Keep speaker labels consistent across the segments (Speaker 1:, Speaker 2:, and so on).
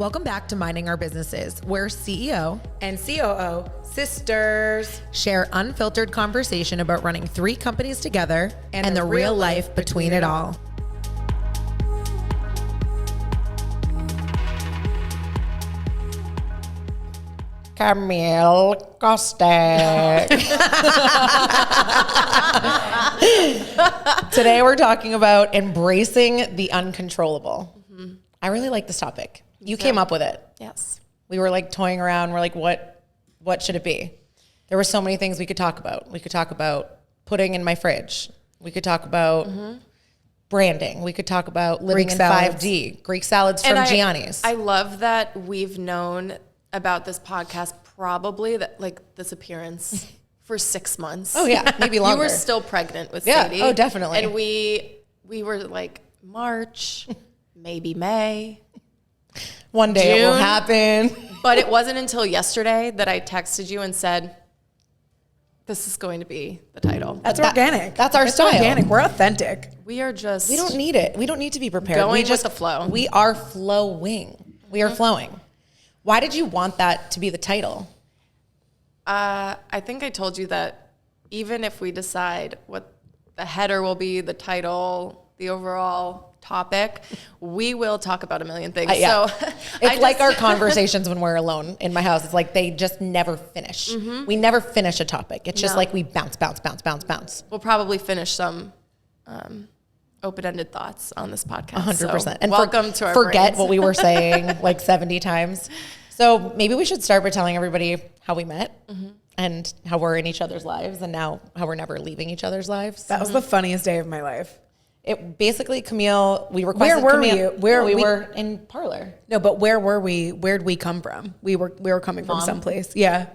Speaker 1: Welcome back to Minding Our Businesses, where CEO
Speaker 2: and COO sisters
Speaker 1: share unfiltered conversation about running 3 companies together and the real life between it all.
Speaker 2: Camille Kostek.
Speaker 1: Today we're talking about embracing the uncontrollable. Mm-hmm. I really like this topic. You came up with it.
Speaker 2: Yes.
Speaker 1: We were like toying around. We're like, what should it be? There were so many things we could talk about. We could talk about pudding in my fridge. We could talk about branding. We could talk about living
Speaker 2: Greek
Speaker 1: in
Speaker 2: salads.
Speaker 1: 5D. Greek salads from Gianni's.
Speaker 3: I love that we've known about this podcast, probably that like this appearance for 6 months.
Speaker 1: Oh yeah, maybe longer.
Speaker 3: You were still pregnant with
Speaker 1: Yeah,
Speaker 3: Sadie.
Speaker 1: oh, definitely.
Speaker 3: And we were like March, maybe May.
Speaker 1: One day it will
Speaker 3: June.
Speaker 1: happen.
Speaker 3: But it wasn't until yesterday that I texted you and said, this is going to be the title.
Speaker 2: That's organic.
Speaker 1: That's our style.
Speaker 2: Organic. We're authentic.
Speaker 3: We are just
Speaker 1: We don't need it. We don't need to be prepared.
Speaker 3: Going
Speaker 1: we just,
Speaker 3: with the flow.
Speaker 1: We are flowing. We are flowing. Why did you want that to be the title?
Speaker 3: I think I told you that even if we decide what the header will be, the title, the overall topic, we will talk about a million things.
Speaker 1: Yeah.
Speaker 3: So
Speaker 1: It's like our conversations when we're alone in my house. It's like they just never finish. We never finish a topic. It's just like we bounce.
Speaker 3: We'll probably finish some open-ended thoughts on this podcast.
Speaker 1: 100%.
Speaker 3: So
Speaker 1: And
Speaker 3: welcome to our
Speaker 1: forget
Speaker 3: brains.
Speaker 1: what we were saying like 70 times. So maybe we should start by telling everybody how we met and how we're in each other's lives and now how we're never leaving each other's lives.
Speaker 2: That was the funniest day of my life.
Speaker 1: It basically, Camille, we requested
Speaker 2: Where were
Speaker 1: Camille.
Speaker 2: you? Where
Speaker 1: we
Speaker 2: we-
Speaker 1: were in Parlor.
Speaker 2: No, but where were we? Where'd we come from? We were coming from someplace. Yeah.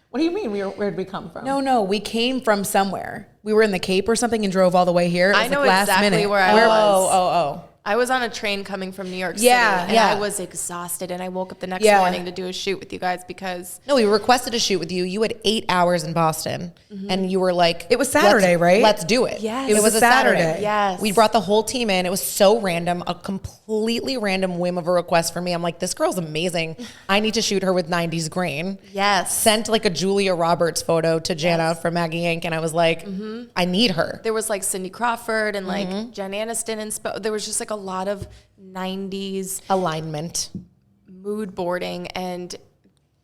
Speaker 1: What do you mean? Where'd we come from?
Speaker 2: No, we came from somewhere. We were in the Cape or something and drove all the way here. It was
Speaker 3: I know
Speaker 2: like last
Speaker 3: exactly
Speaker 2: minute.
Speaker 3: where I was.
Speaker 1: Oh.
Speaker 3: I was on a train coming from New York City,
Speaker 2: Yeah,
Speaker 3: and
Speaker 1: yeah.
Speaker 3: I was exhausted, and I woke up the next
Speaker 2: Yeah.
Speaker 3: morning to do a shoot with you guys because
Speaker 1: No, we requested a shoot with you. You had 8 hours in Boston, and you were like,
Speaker 2: It was Saturday, right?
Speaker 1: Let's do it."
Speaker 3: Yes.
Speaker 1: It was a Saturday.
Speaker 3: Yes.
Speaker 1: We brought the whole team in. It was so random, a completely random whim of a request for me. I'm like, this girl's amazing. I need to shoot her with 90s grain.
Speaker 3: yes,
Speaker 1: Sent like a Julia Roberts photo to Jana from Maggie Inc. And I was like, I need her.
Speaker 3: there was like Cindy Crawford and like Jen Aniston and there was just like a lot of 90s
Speaker 1: Alignment.
Speaker 3: mood boarding, and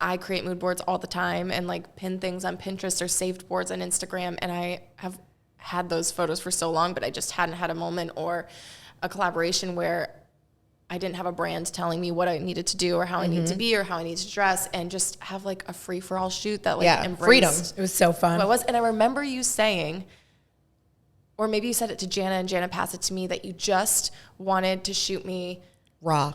Speaker 3: I create mood boards all the time and like pin things on Pinterest or saved boards on Instagram, and I have had those photos for so long, but I just hadn't had a moment or a collaboration where I didn't have a brand telling me what I needed to do or how I need to be or how I need to dress, and just have like a free-for-all shoot that like embraced
Speaker 1: freedom.
Speaker 2: It was so fun.
Speaker 3: what it was. And I remember you saying, or maybe you said it to Jana and Jana passed it to me, that you just wanted to shoot me
Speaker 1: Raw.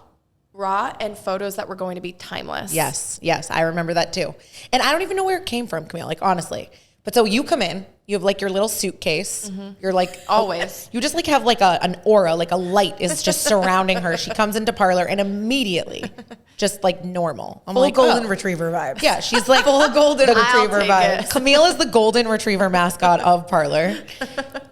Speaker 3: and photos that were going to be timeless.
Speaker 1: Yes, I remember that too. And I don't even know where it came from, Camille, like honestly. But so you come in, you have like your little suitcase. You're like,
Speaker 3: Always.
Speaker 1: you just like have like an aura, like a light is just surrounding her. She comes into Parlor and immediately just like normal. I'm
Speaker 2: Full
Speaker 1: like,
Speaker 2: golden
Speaker 1: oh.
Speaker 2: retriever vibes.
Speaker 1: Yeah, she's like full golden retriever
Speaker 3: take
Speaker 1: vibes.
Speaker 3: it.
Speaker 1: Camille is the golden retriever mascot of Parlor.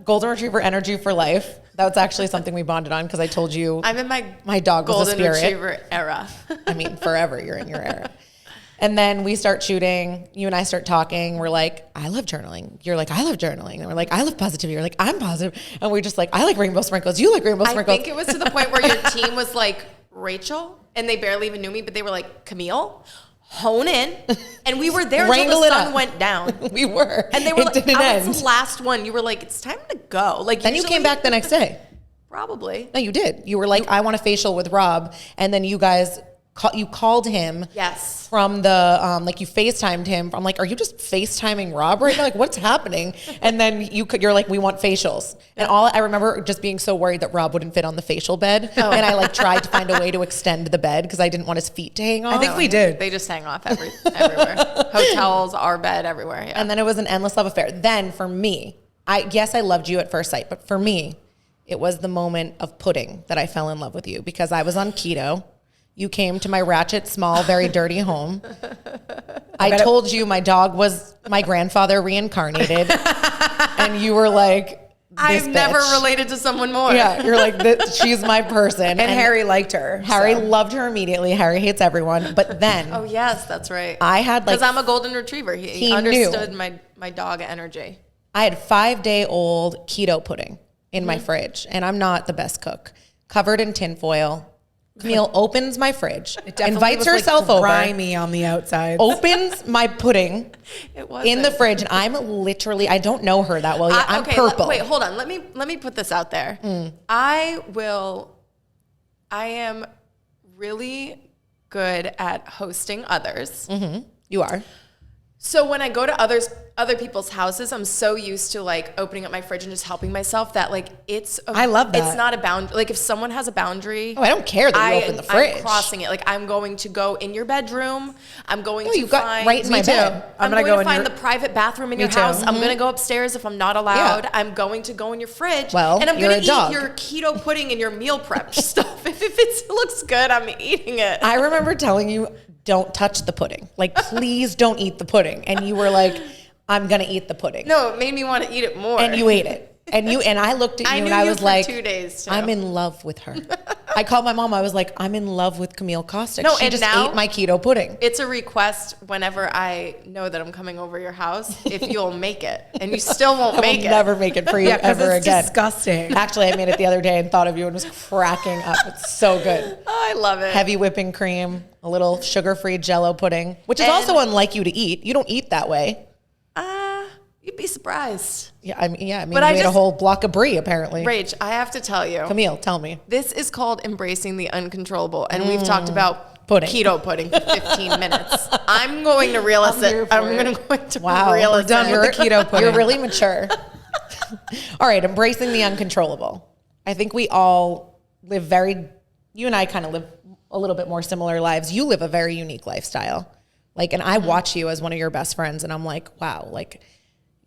Speaker 1: Golden retriever energy for life. That's actually something we bonded on because I told you
Speaker 3: I'm in
Speaker 1: my dog was a
Speaker 3: golden
Speaker 1: spirit.
Speaker 3: retriever era.
Speaker 1: I mean, forever you're in your era. And then we start shooting. You and I start talking. We're like, I love journaling. You're like, I love journaling. And we're like, I love positivity. You're like, I'm positive. And we're just like, I like rainbow sprinkles. You like rainbow
Speaker 3: I
Speaker 1: sprinkles.
Speaker 3: think it was to the point where your team was like, Rachel, and they barely even knew me, but they were like, Camille, hone in. And we were there until
Speaker 1: Wrangle
Speaker 3: the
Speaker 1: it
Speaker 3: sun
Speaker 1: up.
Speaker 3: went down.
Speaker 1: We were.
Speaker 3: And they were
Speaker 1: it
Speaker 3: like,
Speaker 1: didn't
Speaker 3: I was
Speaker 1: end.
Speaker 3: the last one. You were like, it's time to go. Like,
Speaker 1: Then you came back the next day.
Speaker 3: Probably.
Speaker 1: No, you did. You were like, I want a facial with Rob. And then you guys, you called him.
Speaker 3: Yes.
Speaker 1: From the, like you FaceTimed him. I'm like, are you just FaceTiming Rob right now? Like what's happening? And then you're like, we want facials. And I remember just being so worried that Rob wouldn't fit on the facial bed. And I like tried to find a way to extend the bed because I didn't want his feet to hang off.
Speaker 2: I think we did.
Speaker 3: They just hang off everywhere. Hotels, our bed, everywhere. Yeah.
Speaker 1: And then it was an endless love affair. Then for me, I loved you at first sight, but for me, it was the moment of pudding that I fell in love with you because I was on keto. You came to my ratchet, small, very dirty home. I told you my dog was my grandfather reincarnated. And you were like,
Speaker 3: I've never
Speaker 1: bitch.
Speaker 3: related to someone more.
Speaker 1: Yeah, you're like, she's my person.
Speaker 2: And Harry liked her.
Speaker 1: Harry loved her immediately. Harry hates everyone. But then,
Speaker 3: Oh yes, that's right.
Speaker 1: I had like,
Speaker 3: because I'm a golden retriever. He understood my dog energy.
Speaker 1: I had 5-day-old keto pudding in my fridge, and I'm not the best cook. Covered in tinfoil. Camille opens my fridge, invites herself over,
Speaker 2: grimy on the outside,
Speaker 1: opens my pudding in the fridge, and I'm literally, I don't know her that well yet. I'm purple.
Speaker 3: Wait, hold on. Let me put this out there. I am really good at hosting others.
Speaker 1: You are.
Speaker 3: So when I go to other people's houses, I'm so used to like opening up my fridge and just helping myself that like
Speaker 2: I love that.
Speaker 3: It's not a boundary. Like if someone has a boundary,
Speaker 1: I don't care that you open the fridge.
Speaker 3: I'm crossing it. Like I'm going to go in your bedroom. I'm going to
Speaker 1: you've got
Speaker 3: find
Speaker 1: right in my bed.
Speaker 3: I'm going to find the private bathroom in your house. I'm going to go upstairs if I'm not allowed.
Speaker 1: Yeah.
Speaker 3: I'm going to go in your fridge.
Speaker 1: Well,
Speaker 3: and I'm going to eat
Speaker 1: dog.
Speaker 3: your keto pudding and your meal prep stuff. If it looks good, I'm eating it.
Speaker 1: I remember telling you, don't touch the pudding. Like, please don't eat the pudding. And you were like, I'm going to eat the pudding.
Speaker 3: No, it made me want to eat it more.
Speaker 1: And you ate it. And I looked at you and I was like,
Speaker 3: 2 days too.
Speaker 1: I'm in love with her. I called my mom. I was like, I'm in love with Camille Kostek.
Speaker 3: No,
Speaker 1: she
Speaker 3: and
Speaker 1: just
Speaker 3: now
Speaker 1: ate my keto pudding.
Speaker 3: It's a request whenever I know that I'm coming over your house, if you'll make it. And you still won't make it.
Speaker 1: I'll never make it for you ever
Speaker 2: it's
Speaker 1: again.
Speaker 2: disgusting.
Speaker 1: Actually, I made it the other day and thought of you and was cracking up. It's so good.
Speaker 3: Oh, I love it.
Speaker 1: Heavy whipping cream, a little sugar-free Jell-O pudding, which is also unlike you to eat. You don't eat that way.
Speaker 3: You'd be surprised.
Speaker 1: Yeah, I mean, you
Speaker 3: But
Speaker 1: ate a whole block of brie, apparently.
Speaker 3: Rach, I have to tell you.
Speaker 1: Camille, tell me.
Speaker 3: This is called embracing the uncontrollable. And we've talked about
Speaker 1: pudding.
Speaker 3: keto pudding for 15 minutes. I'm going to reel us in. I'm going to reel us
Speaker 1: done
Speaker 3: in.
Speaker 1: with the keto pudding. You're really mature. All right, embracing the uncontrollable. I think we all live you and I kind of live a little bit more similar lives. You live a very unique lifestyle. Like, and I watch you as one of your best friends and I'm like, wow, like,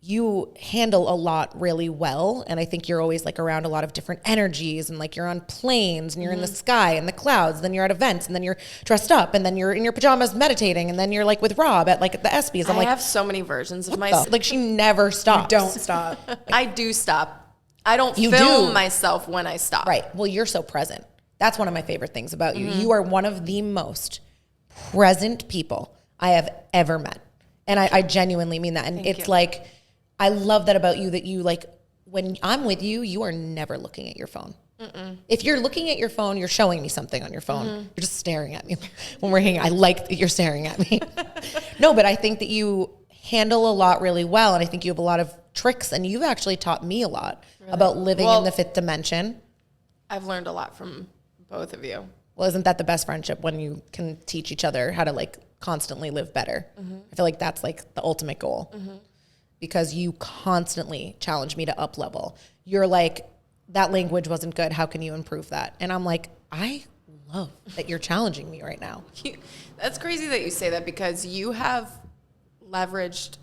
Speaker 1: you handle a lot really well. And I think you're always like around a lot of different energies and like you're on planes and you're in the sky and the clouds, then you're at events and then you're dressed up and then you're in your pajamas meditating and then you're like with Rob at like the ESPYs.
Speaker 3: I have so many versions of myself.
Speaker 1: Like she never stops.
Speaker 2: Don't stop.
Speaker 3: I do stop. I don't film myself when I stop.
Speaker 1: Right. Well, you're so present. That's one of my favorite things about you. You are one of the most present people I have ever met. And I genuinely mean that. And it's like, I love that about you, that you like, when I'm with you, you are never looking at your phone. If you're looking at your phone, you're showing me something on your phone. You're just staring at me when we're hanging. I like that you're staring at me. No, but I think that you handle a lot really well. And I think you have a lot of tricks and you've actually taught me a lot about living in the fifth dimension.
Speaker 3: I've learned a lot from both of you.
Speaker 1: Well, isn't that the best friendship when you can teach each other how to like constantly live better? I feel like that's like the ultimate goal. Because you constantly challenge me to up level. You're like, that language wasn't good. How can you improve that? And I'm like, I love that you're challenging me right now.
Speaker 3: That's crazy that you say that because you have leveraged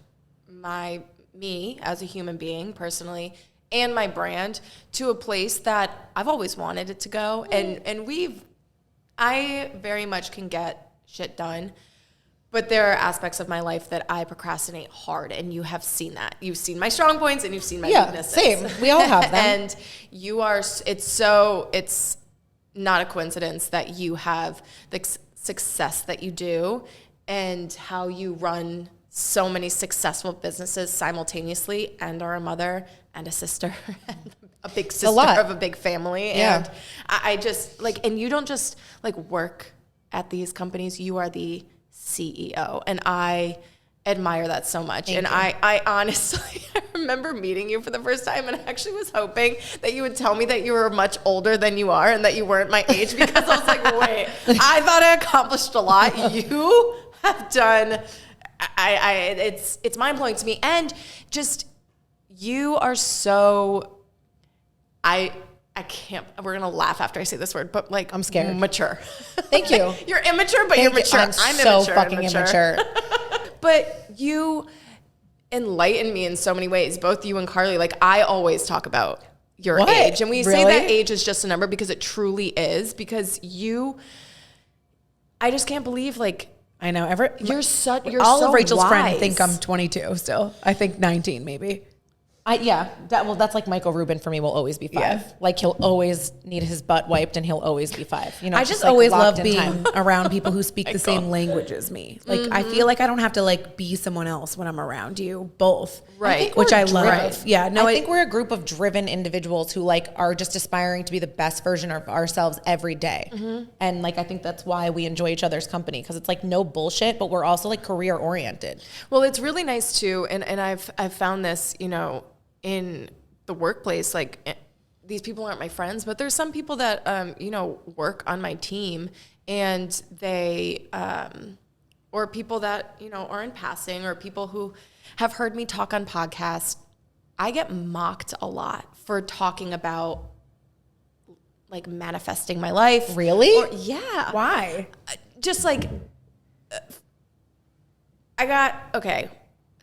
Speaker 3: me as a human being personally and my brand to a place that I've always wanted it to go. And I very much can get shit done. But there are aspects of my life that I procrastinate hard, and you have seen that. You've seen my strong points, and you've seen my weaknesses.
Speaker 1: Same. We all have them.
Speaker 3: And it's not a coincidence that you have the success that you do and how you run so many successful businesses simultaneously and are a mother and a sister and a big sister of a big family.
Speaker 1: Yeah.
Speaker 3: And I just like, and you don't just like work at these companies, you are the CEO, and I admire that so much.
Speaker 1: Thank you.
Speaker 3: I honestly, I remember meeting you for the first time, and I actually was hoping that you would tell me that you were much older than you are and that you weren't my age, because I was like, wait, I thought I accomplished a lot. You have done. It's mind blowing to me, and just you are so. I can't, we're going to laugh after I say this word, but like,
Speaker 1: I'm scared.
Speaker 3: Mature.
Speaker 1: Thank you.
Speaker 3: You're immature, but you're mature.
Speaker 1: I'm so fucking immature.
Speaker 3: But you enlighten me in so many ways, both you and Carly. Like, I always talk about your age. And we say that age is just a number because it truly is. Because I just can't believe, like,
Speaker 2: I know.
Speaker 3: You're
Speaker 2: all
Speaker 3: so
Speaker 2: of Rachel's
Speaker 3: wise.
Speaker 2: friends think I'm 22 still. I think 19 maybe.
Speaker 1: Well, that's like Michael Rubin for me will always be 5.
Speaker 2: Yeah.
Speaker 1: Like he'll always need his butt wiped and he'll always be 5. You know,
Speaker 2: I
Speaker 1: it's
Speaker 2: just
Speaker 1: like
Speaker 2: always
Speaker 1: locked
Speaker 2: love
Speaker 1: in
Speaker 2: being
Speaker 1: time.
Speaker 2: around people who speak the same language as me. Like I feel like I don't have to like be someone else when I'm around you both.
Speaker 3: Right.
Speaker 2: Which I love.
Speaker 3: Right.
Speaker 2: Yeah. No,
Speaker 1: I think we're a group of driven individuals who like are just aspiring to be the best version of ourselves every day. And like I think that's why we enjoy each other's company, because it's like no bullshit, but we're also like career oriented.
Speaker 3: Well, it's really nice too, and I've found this, you know, in the workplace, like these people aren't my friends, but there's some people that you know, work on my team, and they or people that, you know, are in passing, or people who have heard me talk on podcasts. I get mocked a lot for talking about like manifesting my life.
Speaker 1: Really?
Speaker 3: Yeah.
Speaker 2: why?
Speaker 3: Just like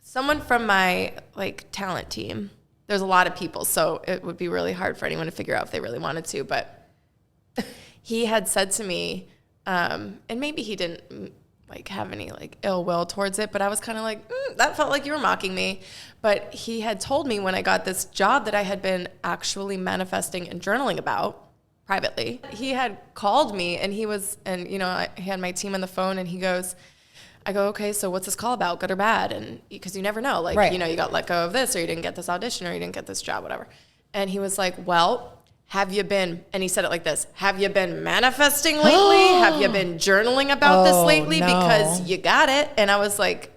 Speaker 3: someone from my like talent team. There's a lot of people, so it would be really hard for anyone to figure out if they really wanted to, but he had said to me, and maybe he didn't like have any like ill will towards it, but I was kind of like, that felt like you were mocking me. But he had told me when I got this job that I had been actually manifesting and journaling about privately. He had called me, and he you know, he had my team on the phone, and he goes, I go, okay, so what's this call about, good or bad? And because you never know, like, you know, you got let go of this, or you didn't get this audition, or you didn't get this job, whatever. And he was like, well, have you been, and he said it like this, have you been manifesting lately? Have you been journaling about this lately?
Speaker 1: No.
Speaker 3: Because you got it. And I was like,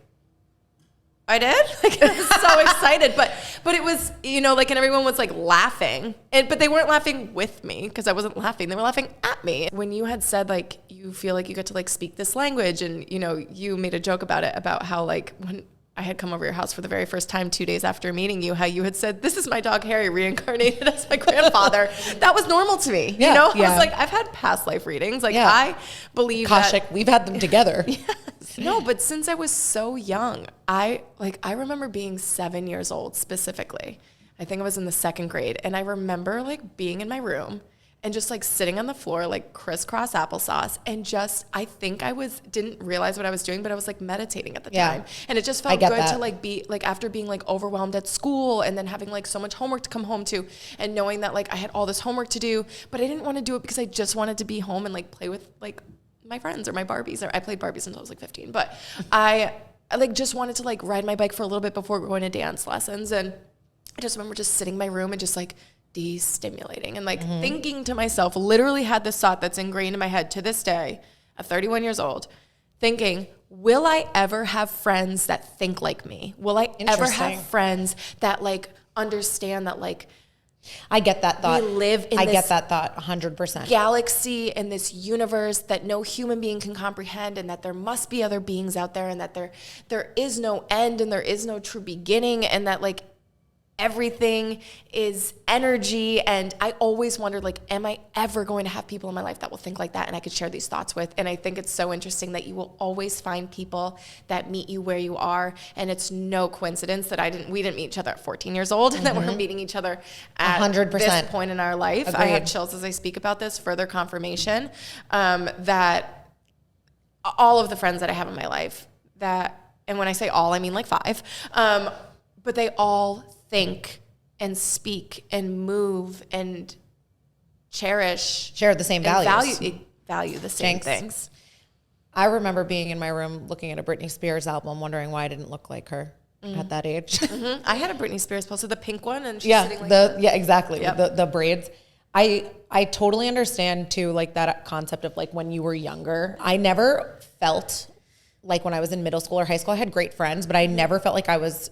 Speaker 3: I did? Like, I was so excited. But it was, you know, like, and everyone was like laughing. But they weren't laughing with me because I wasn't laughing. They were laughing at me. When you had said, like, you feel like you get to, like, speak this language, and, you know, you made a joke about it, about how, like, when I had come over your house for the very first time 2 days after meeting you, how you had said, this is my dog Harry reincarnated as my grandfather. That was normal to me. You know? I was like, I've had past life readings. Like, I believe
Speaker 1: Kostek, we've had them together.
Speaker 3: No, but since I was so young, I remember being 7 years old specifically. I think I was in the 2nd grade, and I remember like being in my room and just like sitting on the floor like crisscross applesauce, and just I think didn't realize what I was doing, but I was like meditating at the time, and it just felt good to like be like, after being like overwhelmed at school and then having like so much homework to come home to, and knowing that like I had all this homework to do, but I didn't want to do it because I just wanted to be home and like play with like my friends or my Barbies. Or I played Barbies until I was like 15, but I like just wanted to like ride my bike for a little bit before going to dance lessons. And I just remember just sitting in my room and just like de-stimulating and like thinking to myself, literally had this thought that's ingrained in my head to this day at 31 years old, thinking, will I ever have friends that think like me? Will I ever have friends that like understand that like,
Speaker 1: I get that thought.
Speaker 3: We live in
Speaker 1: I
Speaker 3: this
Speaker 1: get that thought 100%.
Speaker 3: Galaxy, in this universe that no human being can comprehend, and that there must be other beings out there, and that there is no end, and there is no true beginning, and that like everything is energy. And I always wondered, like, am I ever going to have people in my life that will think like that and I could share these thoughts with? And I think it's so interesting that you will always find people that meet you where you are. And it's no coincidence that we didn't meet each other at 14 years old, and that we're meeting each other at
Speaker 1: 100%.
Speaker 3: this point in our life.
Speaker 1: Agreed.
Speaker 3: I have chills as I speak about this, further confirmation that all of the friends that I have in my life, and when I say all, I mean like 5, but they all think and speak and move and share the same values. Value the same things.
Speaker 1: I remember being in my room looking at a Britney Spears album, wondering why I didn't look like her at that age.
Speaker 3: I had a Britney Spears poster, the pink one, and she's sitting like that.
Speaker 1: Yeah, exactly.
Speaker 3: Yep.
Speaker 1: The braids. I totally understand too, like that concept of like when you were younger. I never felt like when I was in middle school or high school, I had great friends, but I never felt like I was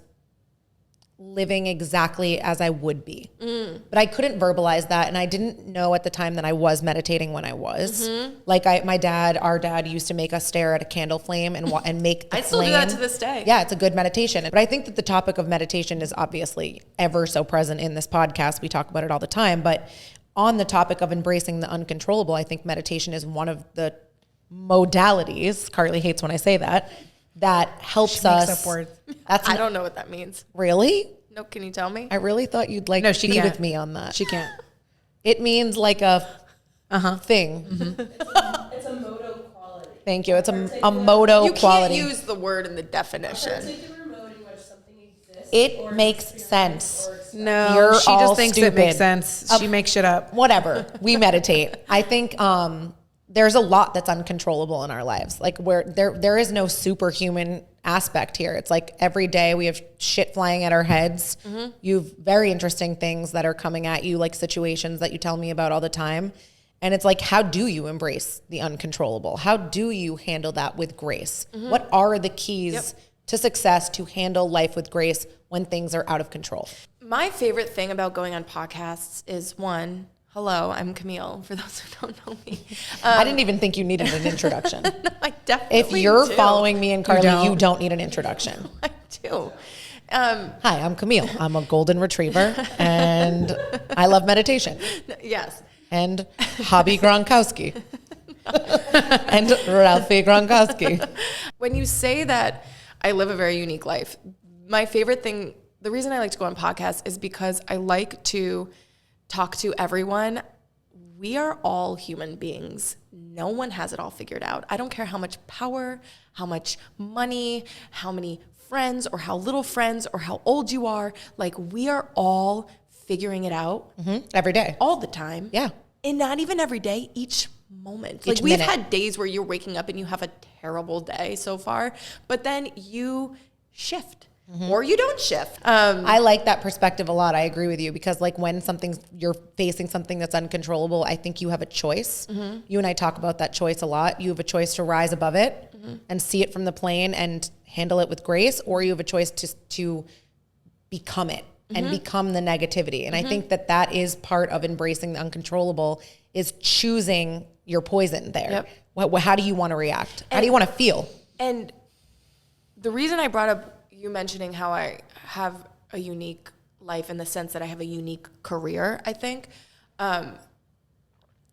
Speaker 1: living exactly as I would be. But I couldn't verbalize that, and I didn't know at the time that I was meditating when I was. Like our dad used to make us stare at a candle flame and make the
Speaker 3: I still
Speaker 1: flame.
Speaker 3: do that to this day.
Speaker 1: Yeah, it's a good meditation. But I think that the topic of meditation is obviously ever so present in this podcast. We talk about it all the time, but on the topic of embracing the uncontrollable, I think meditation is one of the modalities, Carly hates when I say that helps us.
Speaker 2: Makes up words.
Speaker 3: I don't know what that means.
Speaker 1: Really?
Speaker 3: No, can you tell me?
Speaker 1: I really thought you'd like
Speaker 2: she
Speaker 1: be
Speaker 2: can't.
Speaker 1: with me on that.
Speaker 2: She can't.
Speaker 1: It means like a thing.
Speaker 4: It's a moto quality.
Speaker 1: Thank you. It's a moto
Speaker 3: You
Speaker 1: quality.
Speaker 3: can't use the word in the
Speaker 4: A
Speaker 3: definition.
Speaker 4: particular mode in which something exists.
Speaker 1: It
Speaker 4: or
Speaker 1: makes
Speaker 4: experience
Speaker 1: sense.
Speaker 4: or
Speaker 2: No,
Speaker 1: You're
Speaker 2: she
Speaker 1: all
Speaker 2: just thinks it makes
Speaker 1: stupid.
Speaker 2: sense. She makes shit up.
Speaker 1: Whatever. We meditate. I think there's a lot that's uncontrollable in our lives. Like where there is no superhuman aspect here. It's like every day we have shit flying at our heads. You've very interesting things that are coming at you, like situations that you tell me about all the time. And it's like, how do you embrace the uncontrollable? How do you handle that with grace? What are the keys to success to handle life with grace when things are out of control?
Speaker 3: My favorite thing about going on podcasts is one, hello, I'm Camille, for those who don't know me.
Speaker 1: I didn't even think you needed an introduction.
Speaker 3: No, I definitely
Speaker 1: If you're
Speaker 3: do.
Speaker 1: following me and Carly, you don't need an introduction.
Speaker 3: I do.
Speaker 1: Hi, I'm Camille. I'm a golden retriever and I love meditation.
Speaker 3: Yes.
Speaker 1: And Hobby Gronkowski. And Ralphie Gronkowski.
Speaker 3: When you say that I live a very unique life, my favorite thing, the reason I like to go on podcasts is because I like to talk to everyone. We are all human beings. No one has it all figured out. I don't care how much power, how much money, how many friends or how little friends or how old you are. Like, we are all figuring it out
Speaker 1: Every day.
Speaker 3: all the time.
Speaker 1: Yeah.
Speaker 3: And not even every day, each moment.
Speaker 1: Each
Speaker 3: We've
Speaker 1: minute.
Speaker 3: had days where you're waking up and you have a terrible day so far, but then you shift or you don't shift.
Speaker 1: I like that perspective a lot. I agree with you because like when you're facing something that's uncontrollable, I think you have a choice. You and I talk about that choice a lot. You have a choice to rise above it and see it from the plane and handle it with grace, or you have a choice to become it and become the negativity. And I think that is part of embracing the uncontrollable, is choosing your poison there. How do you want to react? How do you want to feel?
Speaker 3: And the reason I brought up you mentioning how I have a unique life in the sense that I have a unique career, I think,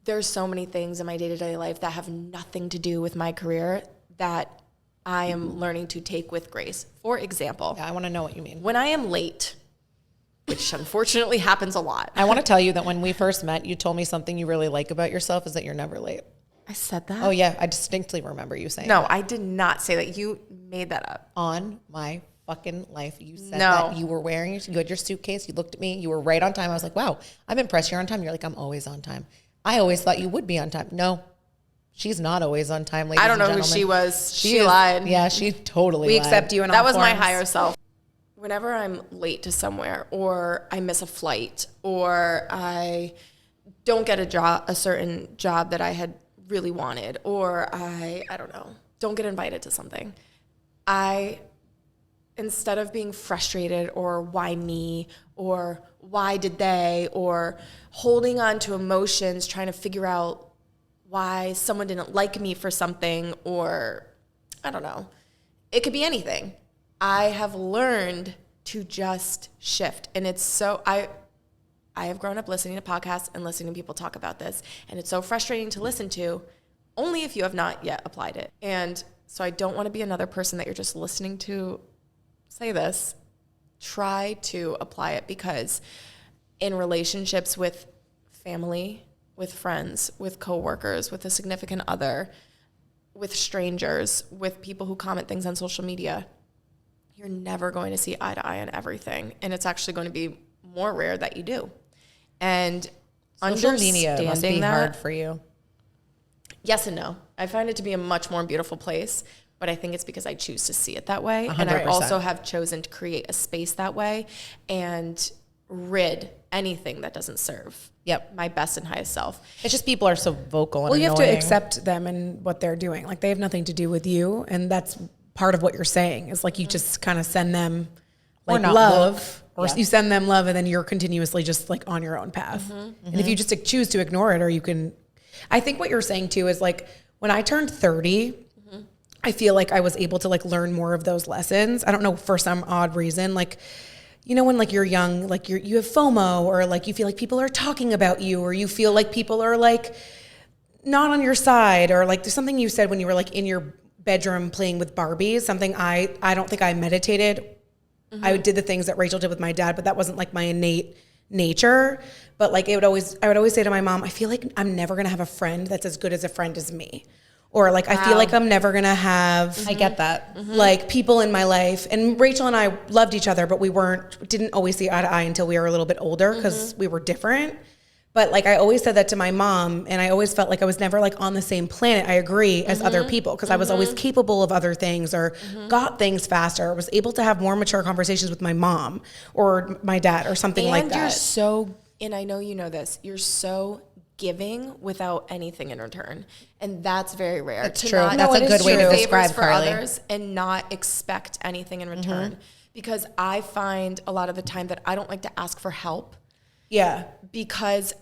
Speaker 3: there's so many things in my day-to-day life that have nothing to do with my career that I am learning to take with grace. For example,
Speaker 1: I want to know what you mean.
Speaker 3: when I am late, which unfortunately happens a lot.
Speaker 1: I want to tell you that when we first met, you told me something you really like about yourself is that you're never late.
Speaker 3: I said that?
Speaker 1: Oh yeah, I distinctly remember you saying
Speaker 3: No,
Speaker 1: that.
Speaker 3: I did not say that. You made that up.
Speaker 1: On my fucking life, you said
Speaker 3: No.
Speaker 1: that you were wearing, you had your suitcase, you looked at me, you were right on time. I was like, wow, I'm impressed you're on time. You're like, I'm always on time. I always thought you would be on time. No, she's not always on time, ladies
Speaker 3: I don't
Speaker 1: and
Speaker 3: know who
Speaker 1: gentlemen.
Speaker 3: she was. She
Speaker 1: is-
Speaker 3: lied.
Speaker 1: Yeah, she totally
Speaker 2: We
Speaker 1: lied.
Speaker 2: accept you in all
Speaker 3: That was my
Speaker 2: forms.
Speaker 3: higher self. Whenever I'm late to somewhere, or I miss a flight, or I don't get a certain job that I had really wanted, or I don't know, don't get invited to something, instead of being frustrated or why me or why did they, or holding on to emotions, trying to figure out why someone didn't like me for something, or I don't know, it could be anything. I have learned to just shift. And it's so, I have grown up listening to podcasts and listening to people talk about this. And it's so frustrating to listen to, only if you have not yet applied it. And so I don't want to be another person that you're just listening to say this. Try to apply it, because in relationships with family, with friends, with coworkers, with a significant other, with strangers, with people who comment things on social media, you're never going to see eye to eye on everything. And it's actually going to be more rare that you do. And
Speaker 1: Social media must be
Speaker 3: understanding that,
Speaker 1: hard for you.
Speaker 3: yes and no. I find it to be a much more beautiful place, but I think it's because I choose to see it that way. And I
Speaker 1: 100%.
Speaker 3: also have chosen to create a space that way and rid anything that doesn't serve my best and highest self.
Speaker 1: It's just people are so vocal and
Speaker 2: Well, you have to
Speaker 1: annoying.
Speaker 2: accept them and what they're doing. Like, they have nothing to do with you, and that's part of what you're saying. Is like you just kind of send them like
Speaker 1: not
Speaker 2: love, or
Speaker 1: Yeah.
Speaker 2: you send them love, and then you're continuously just like on your own path. And if you just choose to ignore it, or you can, I think what you're saying too is like when I turned 30, I feel like I was able to like learn more of those lessons. I don't know, for some odd reason, like, you know, when like you're young, like you have FOMO, or like you feel like people are talking about you, or you feel like people are like not on your side, or like there's something you said when you were like in your bedroom playing with Barbies, something I don't think I meditated. I did the things that Rachel did with my dad, but that wasn't like my innate nature. But like I would always say to my mom, I feel like I'm never going to have a friend that's as good as a friend as me. or like I feel like I'm never gonna have
Speaker 1: I get that.
Speaker 2: like people in my life. And Rachel and I loved each other, but we didn't always see eye to eye until we were a little bit older because we were different. But like I always said that to my mom, and I always felt like I was never like on the same planet, I agree, as other people, because I was always capable of other things or got things faster, or was able to have more mature conversations with my mom or my dad or something like that.
Speaker 3: And you're so, and I know you know this, you're so giving without anything in return. And that's very rare.
Speaker 1: It's true. That's a good way to describe
Speaker 3: for
Speaker 1: Carly.
Speaker 3: others and not expect anything in return. Because I find a lot of the time that I don't like to ask for help.
Speaker 2: Yeah.
Speaker 3: Because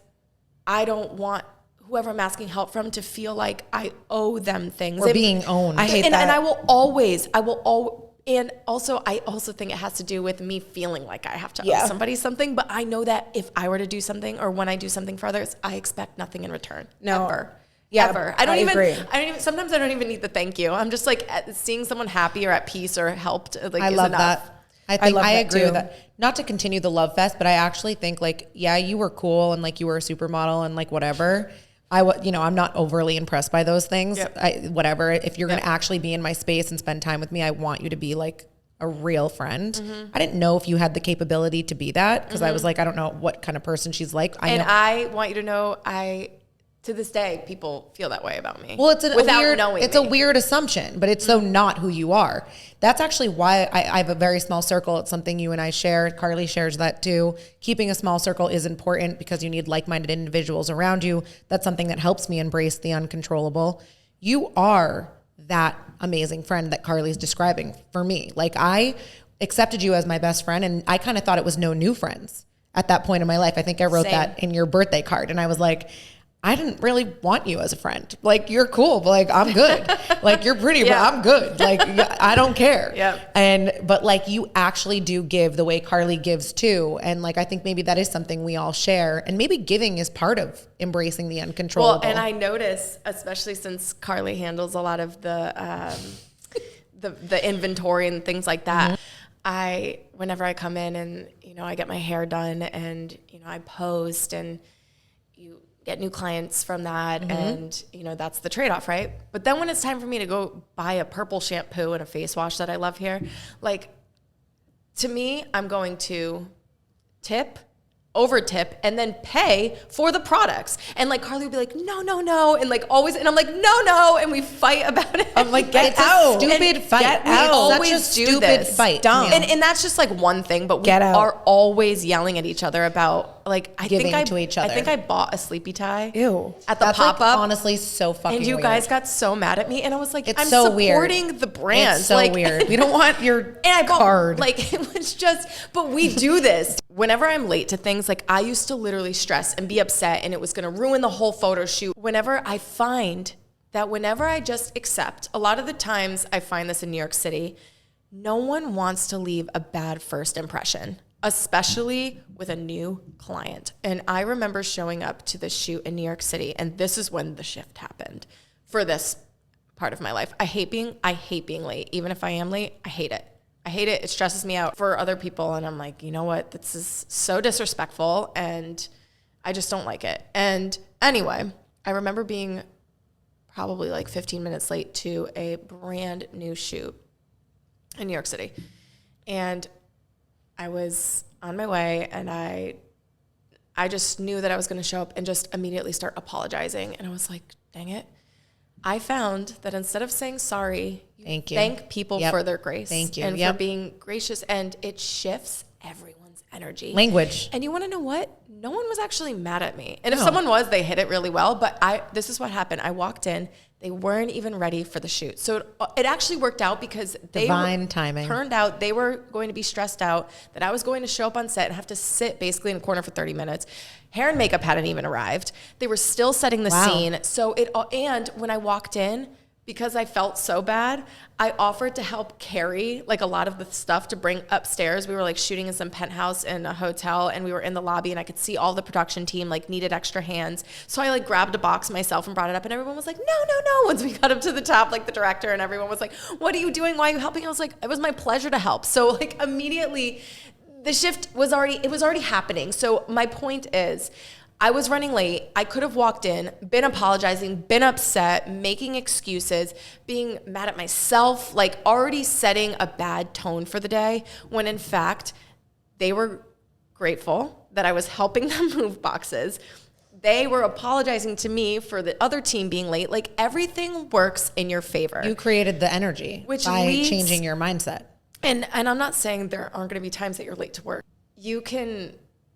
Speaker 3: I don't want whoever I'm asking help from to feel like I owe them things.
Speaker 1: Or being owned.
Speaker 2: I hate that.
Speaker 3: And I also think it has to do with me feeling like I have to owe somebody something. But I know that if I were to do something, or when I do something for others, I expect nothing in return.
Speaker 2: No.
Speaker 3: Ever.
Speaker 2: Yeah,
Speaker 3: Ever.
Speaker 2: agree.
Speaker 3: Sometimes I don't even need the thank you. I'm just like seeing someone happy or at peace or helped. Like,
Speaker 1: I
Speaker 3: is
Speaker 1: love
Speaker 3: enough.
Speaker 1: that. I agree
Speaker 2: too.
Speaker 1: with that. Not to continue the love fest, but I actually think like, yeah, you were cool and like you were a supermodel and like whatever. I'm not overly impressed by those things. Whatever. If you're going to actually be in my space and spend time with me, I want you to be like a real friend. I didn't know if you had the capability to be that, because I was like, I don't know what kind of person she's like.
Speaker 3: I want you to know, to this day, people feel that way about me.
Speaker 1: Well, it's
Speaker 3: knowing
Speaker 1: a weird assumption, but it's so not who you are. That's actually why I have a very small circle. It's something you and I share. Carly shares that too. Keeping a small circle is important because you need like-minded individuals around you. That's something that helps me embrace the uncontrollable. You are that amazing friend that Carly's describing for me. Like, I accepted you as my best friend, and I kind of thought it was no new friends at that point in my life. I think I wrote that in your birthday card, and I was like, I didn't really want you as a friend. Like, you're cool, but like, I'm good. Like, you're pretty, but I'm good. Like, I don't care. But like, you actually do give the way Carly gives too. And like, I think maybe that is something we all share. And maybe giving is part of embracing the uncontrollable.
Speaker 3: Well, and I notice, especially since Carly handles a lot of the inventory and things like that, whenever I come in and, I get my hair done and, I post and you get new clients from that. And, that's the trade-off, right? But then when it's time for me to go buy a purple shampoo and a face wash that I love here, like, to me, I'm going to over tip and then pay for the products. And like, Carly would be like, no. And like always, and I'm like, no. And we fight about it.
Speaker 1: I'm like, get out. Stupid fight.
Speaker 3: Get out. We always
Speaker 1: Such a
Speaker 3: do
Speaker 1: stupid
Speaker 3: this.
Speaker 1: fight.
Speaker 2: Dumb.
Speaker 3: And that's just like one thing, but we are always yelling at each other about like,
Speaker 1: Giving to each other.
Speaker 3: I think I bought a sleepy tie.
Speaker 2: Ew.
Speaker 3: At the
Speaker 1: That's
Speaker 3: pop-up.
Speaker 1: like, honestly, so fucking
Speaker 3: and you
Speaker 1: weird.
Speaker 3: guys got so mad at me, and I was like,
Speaker 1: It's
Speaker 3: I'm
Speaker 1: so
Speaker 3: supporting
Speaker 1: weird.
Speaker 3: the brand.
Speaker 1: It's so
Speaker 3: like,
Speaker 1: weird. We don't want your
Speaker 3: and I bought,
Speaker 1: card.
Speaker 3: Like, it was just, but we do this. Whenever I'm late to things, like, I used to literally stress and be upset, and it was going to ruin the whole photo shoot. Whenever I find that whenever I just accept, a lot of the times I find this in New York City, no one wants to leave a bad first impression, especially with a new client. And I remember showing up to the shoot in New York City, and this is when the shift happened for this part of my life. I hate being late. Even if I am late, I hate it. It stresses me out for other people. And I'm like, you know what? This is so disrespectful, and I just don't like it. And anyway, I remember being probably like 15 minutes late to a brand new shoot in New York City. And I was on my way, and I just knew that I was going to show up and just immediately start apologizing. And I was like, dang it. I found that instead of saying sorry, thank people for their grace.
Speaker 1: Thank you.
Speaker 3: And for being gracious. And it shifts everyone's energy.
Speaker 1: Language.
Speaker 3: And you want to know what? No one was actually mad at me. And if someone was, they hit it really well. But this is what happened. I walked in. They weren't even ready for the shoot. So it actually worked out because
Speaker 1: Divine timing.
Speaker 3: Turned out they were going to be stressed out that I was going to show up on set and have to sit basically in a corner for 30 minutes. Hair and makeup hadn't even arrived. They were still setting the scene. So and when I walked in, because I felt so bad, I offered to help carry like a lot of the stuff to bring upstairs. We were like shooting in some penthouse in a hotel, and we were in the lobby, and I could see all the production team like needed extra hands. So I like grabbed a box myself and brought it up, and everyone was like, no. Once we got up to the top, like the director and everyone was like, what are you doing? Why are you helping? I was like, it was my pleasure to help. So like immediately the shift was already happening. So my point is, I was running late. I could have walked in, been apologizing, been upset, making excuses, being mad at myself, like already setting a bad tone for the day, when in fact, they were grateful that I was helping them move boxes. They were apologizing to me for the other team being late. Like, everything works in your favor.
Speaker 1: You created the energy by changing your mindset.
Speaker 3: And I'm not saying there aren't going to be times that you're late to work.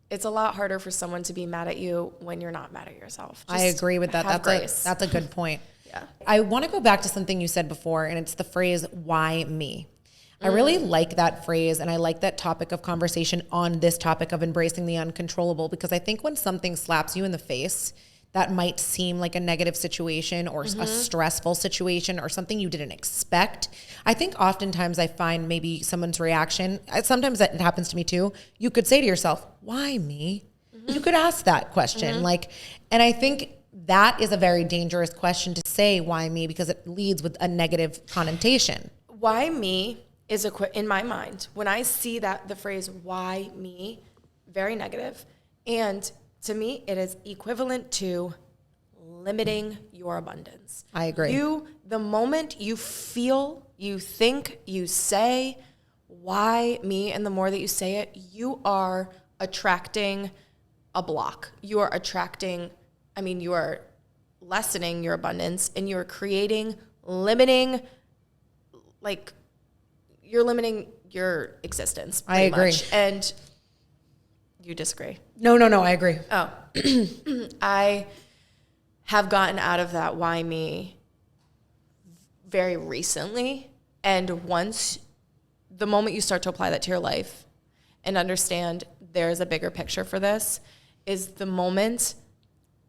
Speaker 3: It's a lot harder for someone to be mad at you when you're not mad at yourself.
Speaker 1: I agree with that. That's a good point. Yeah. I want to go back to something you said before, and it's the phrase, why me? I really like that phrase, and I like that topic of conversation on this topic of embracing the uncontrollable, because I think when something slaps you in the face, that might seem like a negative situation or a stressful situation or something you didn't expect. I think oftentimes I find maybe someone's reaction, sometimes that happens to me too, you could say to yourself, why me? You could ask that question. And I think that is a very dangerous question to say, why me? Because it leads with a negative connotation.
Speaker 3: Why me is in my mind, when I see that the phrase why me, very negative. And to me, it is equivalent to limiting your abundance.
Speaker 1: I agree.
Speaker 3: The moment you feel, you think, you say, why me? And the more that you say it, you are attracting a block. You are lessening your abundance, and you are you're limiting your existence.
Speaker 1: I agree.
Speaker 3: Much. And you disagree?
Speaker 2: No, I agree.
Speaker 3: Oh, I have gotten out of that why me very recently. And the moment you start to apply that to your life and understand there's a bigger picture for this, is the moment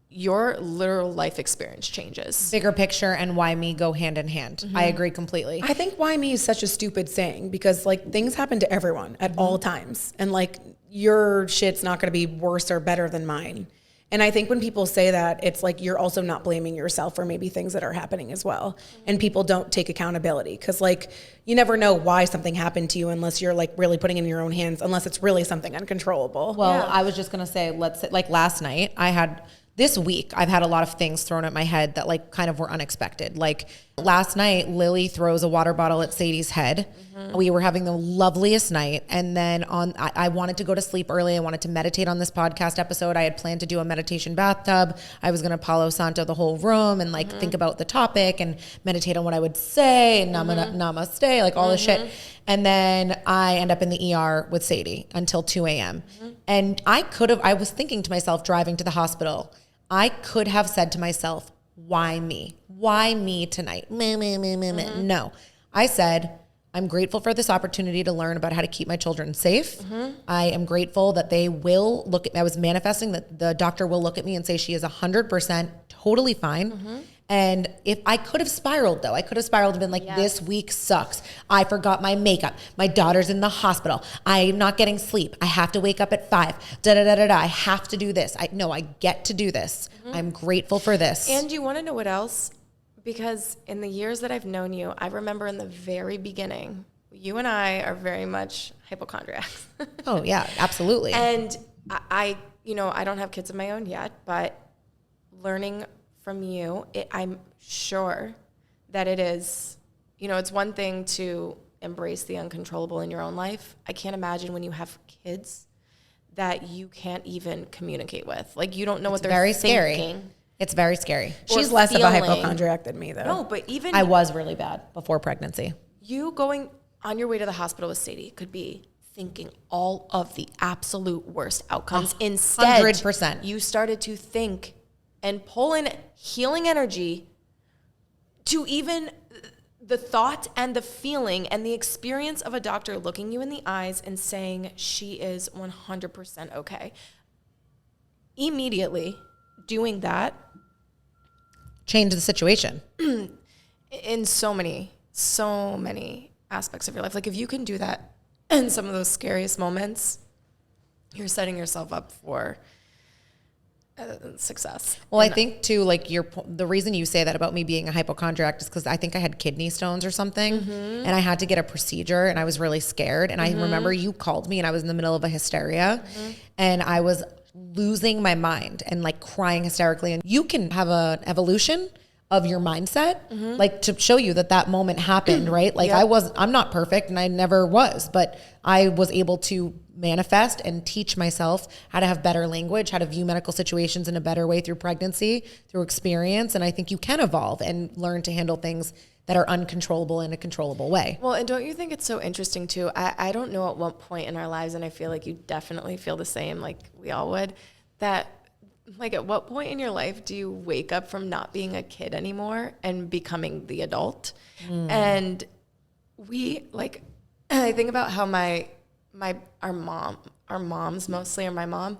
Speaker 3: your literal life experience changes.
Speaker 1: Bigger picture and why me go hand in hand. I agree completely.
Speaker 2: I think why me is such a stupid saying, because like things happen to everyone at all times. And like your shit's not going to be worse or better than mine. And I think when people say that, it's like you're also not blaming yourself for maybe things that are happening as well. And people don't take accountability, because like you never know why something happened to you unless you're like really putting it in your own hands, unless it's really something uncontrollable.
Speaker 1: Well, I was just going to say, like last night this week, I've had a lot of things thrown at my head that like kind of were unexpected. Like last night, Lily throws a water bottle at Sadie's head. We were having the loveliest night. And then I wanted to go to sleep early. I wanted to meditate on this podcast episode. I had planned to do a meditation bathtub. I was going to Palo Santo the whole room and like think about the topic and meditate on what I would say and namaste, like all this shit. And then I end up in the ER with Sadie until 2 a.m. And I was thinking to myself driving to the hospital, I could have said to myself, why me? Why me tonight? No. I said, I'm grateful for this opportunity to learn about how to keep my children safe. I am grateful that they will look at me. I was manifesting that the doctor will look at me and say she is 100% totally fine. And if I could have spiraled though, and been like, this week sucks. I forgot my makeup. My daughter's in the hospital. I'm not getting sleep. I have to wake up at 5. I have to do this. I get to do this. I'm grateful for this.
Speaker 3: And you want to know what else? Because in the years that I've known you, I remember in the very beginning, you and I are very much hypochondriacs.
Speaker 1: Oh yeah, absolutely.
Speaker 3: And I don't have kids of my own yet, but learning from you, I'm sure that it is, it's one thing to embrace the uncontrollable in your own life. I can't imagine when you have kids that you can't even communicate with. Like, you don't know what they're
Speaker 1: very
Speaker 3: thinking.
Speaker 1: Scary. It's very scary.
Speaker 2: She's less of a hypochondriac than me, though.
Speaker 3: No, but even
Speaker 1: I was really bad before pregnancy.
Speaker 3: You going on your way to the hospital with Sadie could be thinking all of the absolute worst outcomes. Instead,
Speaker 1: 100%.
Speaker 3: You started to think and pull in healing energy to even the thought and the feeling and the experience of a doctor looking you in the eyes and saying she is 100% okay. Immediately doing that
Speaker 1: changed the situation
Speaker 3: in so many aspects of your life. Like, if you can do that in some of those scariest moments, you're setting yourself up for success.
Speaker 1: Well, I think too, like the reason you say that about me being a hypochondriac is because I think I had kidney stones or something, and I had to get a procedure, and I was really scared. And I remember you called me, and I was in the middle of a hysteria, and I was losing my mind and like crying hysterically. And you can have an evolution of your mindset, like to show you that moment happened, right? Like I'm not perfect and I never was, but I was able to manifest and teach myself how to have better language, how to view medical situations in a better way through pregnancy, through experience. And I think you can evolve and learn to handle things that are uncontrollable in a controllable way.
Speaker 3: Well, and don't you think it's so interesting too? I don't know at what point in our lives, and I feel like you definitely feel the same, like we all would, that like at what point in your life do you wake up from not being a kid anymore and becoming the adult? And we like, I think about how our moms mostly, or my mom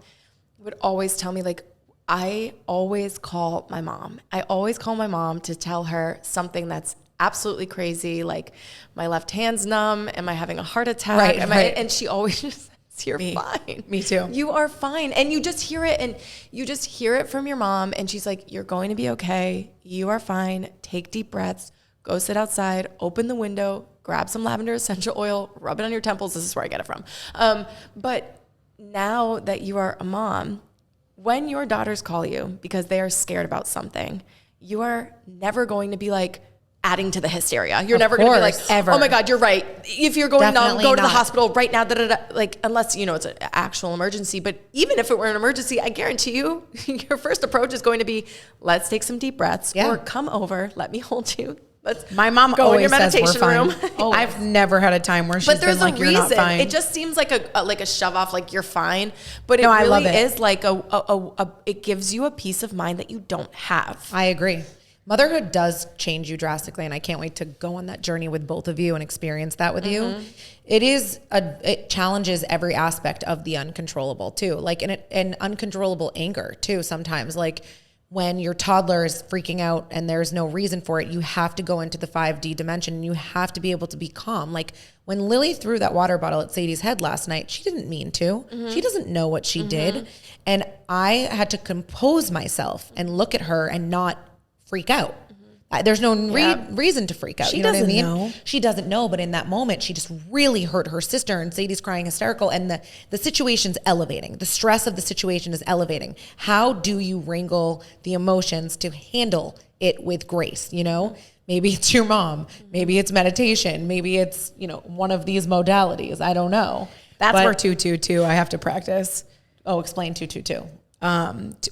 Speaker 3: would always tell me, like, I always call my mom. I always call my mom to tell her something that's absolutely crazy. Like, my left hand's numb. Am I having a heart attack?
Speaker 1: Right.
Speaker 3: And she always just says, you're fine.
Speaker 2: Me too.
Speaker 3: You are fine. And you just hear it, and you just hear it from your mom. And she's like, you're going to be okay. You are fine. Take deep breaths. Go sit outside. Open the window. Grab some lavender essential oil. Rub it on your temples. This is where I get it from. But now that you are a mom, when your daughters call you because they are scared about something, you are never going to be like adding to the hysteria. You're never going to be like,
Speaker 1: ever.
Speaker 3: oh my God, you're right. If you're going
Speaker 1: Definitely
Speaker 3: go to the
Speaker 1: not.
Speaker 3: hospital right now, like, unless, it's an actual emergency. But even if it were an emergency, I guarantee you, your first approach is going to be, let's take some deep breaths, or come over, let me hold you.
Speaker 2: My mom
Speaker 3: go in your
Speaker 2: always says
Speaker 3: meditation
Speaker 2: we're
Speaker 3: room.
Speaker 2: fine. I've never had a time where she's been like, you're not fine.
Speaker 3: It just seems like a shove off, like you're fine. But
Speaker 2: No,
Speaker 3: it
Speaker 2: I love
Speaker 3: really
Speaker 2: it.
Speaker 3: is like it gives you a peace of mind that you don't have.
Speaker 1: I agree. Motherhood does change you drastically, and I can't wait to go on that journey with both of you and experience that with you. It challenges every aspect of the uncontrollable too, like an uncontrollable anger too. Sometimes, like when your toddler is freaking out and there's no reason for it, you have to go into the 5D dimension and you have to be able to be calm. Like when Lily threw that water bottle at Sadie's head last night, she didn't mean to. She doesn't know what she did. And I had to compose myself and look at her and not freak out. There's no reason to freak out.
Speaker 2: She
Speaker 1: You know what I
Speaker 2: doesn't
Speaker 1: mean?
Speaker 2: know.
Speaker 1: She doesn't know, but in that moment, she just really hurt her sister, and Sadie's crying hysterical, and the situation's elevating. The stress of the situation is elevating. How do you wrangle the emotions to handle it with grace? Maybe it's your mom. Maybe it's meditation. Maybe it's, one of these modalities. I don't know.
Speaker 2: That's where 222 I have to practice.
Speaker 1: Oh, explain 222.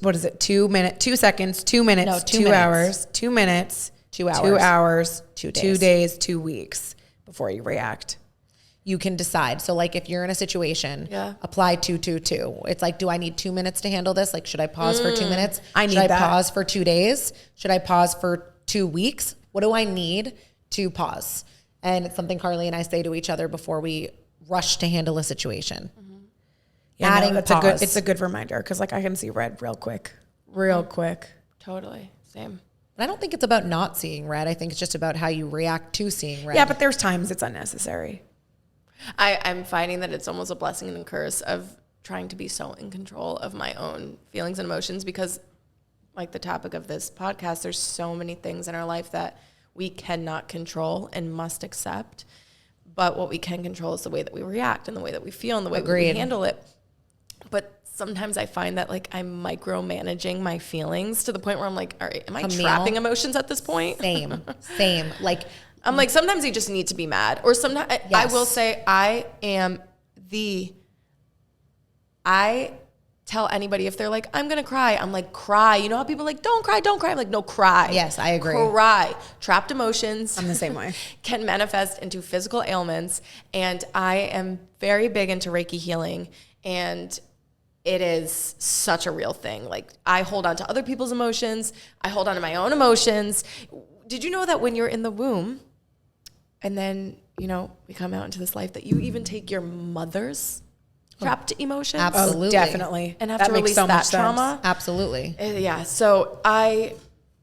Speaker 2: What is it? 2 minutes, 2 seconds, 2 minutes,
Speaker 1: No, 2
Speaker 2: 2
Speaker 1: minutes.
Speaker 2: hours, 2 minutes,
Speaker 1: 2 hours.
Speaker 2: 2 hours,
Speaker 1: 2 days.
Speaker 2: 2 days, 2 weeks before you react.
Speaker 1: You can decide. So like if you're in a situation, apply 222. It's like, do I need 2 minutes to handle this? Like, should I pause for 2 minutes? Should I pause for 2 days? Should I pause for 2 weeks? What do I need to pause? And it's something Carly and I say to each other before we rush to handle a situation.
Speaker 2: Yeah,
Speaker 1: Adding pause.
Speaker 2: it's a good reminder because like I can see red real quick.
Speaker 3: Totally. Same.
Speaker 1: But I don't think it's about not seeing red. I think it's just about how you react to seeing red.
Speaker 2: Yeah, but there's times it's unnecessary.
Speaker 3: I'm finding that it's almost a blessing and a curse of trying to be so in control of my own feelings and emotions because, like the topic of this podcast, there's so many things in our life that we cannot control and must accept. But what we can control is the way that we react and the way that we feel and the way we handle it. But sometimes I find that like I'm micromanaging my feelings to the point where I'm like, all right, am I trapping emotions at this point?
Speaker 1: Same. Like,
Speaker 3: I'm like, sometimes you just need to be mad. Or sometimes I will say I tell anybody if they're like, I'm going to cry. I'm like, cry. You know how people are like, don't cry. I'm like, no, cry.
Speaker 1: Yes, I agree.
Speaker 3: Cry. Trapped emotions.
Speaker 2: I'm the same way.
Speaker 3: Can manifest into physical ailments. And I am very big into Reiki healing. And it is such a real thing. Like I hold on to other people's emotions. I hold on to my own emotions. Did you know that when you're in the womb and then, we come out into this life that you even take your mother's trapped emotions?
Speaker 1: Absolutely.
Speaker 2: Oh, definitely.
Speaker 3: And have
Speaker 2: that
Speaker 3: to
Speaker 2: makes
Speaker 3: release
Speaker 2: so
Speaker 3: that
Speaker 2: much
Speaker 3: trauma?
Speaker 2: sense.
Speaker 1: Absolutely.
Speaker 3: Yeah. So I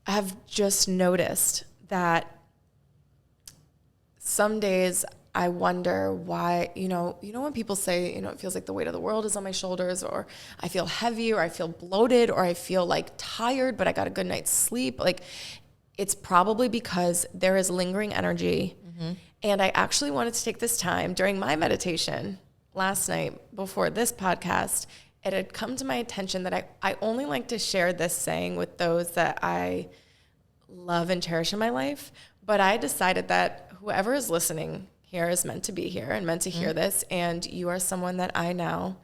Speaker 3: have just noticed that some days I wonder why, when people say, it feels like the weight of the world is on my shoulders, or I feel heavy, or I feel bloated, or I feel like tired, but I got a good night's sleep. Like it's probably because there is lingering energy. And I actually wanted to take this time during my meditation last night before this podcast it had come to my attention that I only like to share this saying with those that I love and cherish in my life. But I decided that whoever is listening here is meant to be here and meant to hear this. And you are someone that I now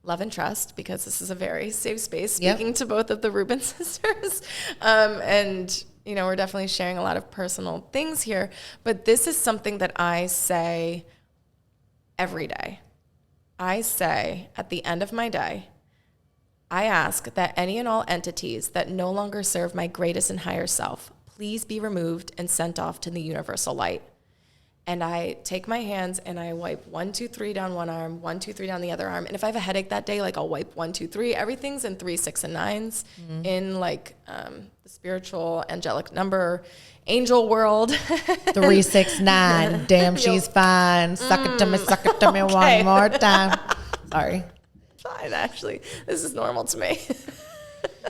Speaker 3: love and trust, because this is a very safe space, speaking to both of the Rubin sisters. And, you know, we're definitely sharing a lot of personal things here. But this is something that I say every day. I say at the end of my day, I ask that any and all entities that no longer serve my greatest and higher self, please be removed and sent off to the universal light. And I take my hands and I wipe 1, 2, 3 down one arm, 1, 2, 3 down the other arm. And if I have a headache that day, like I'll wipe 1, 2, 3. Everything's in 3, 6, and 9s in like the spiritual angelic number angel world.
Speaker 1: 3, 6, 9. Damn, she's fine. Suck it to me one more time. Sorry.
Speaker 3: Fine, actually. This is normal to me.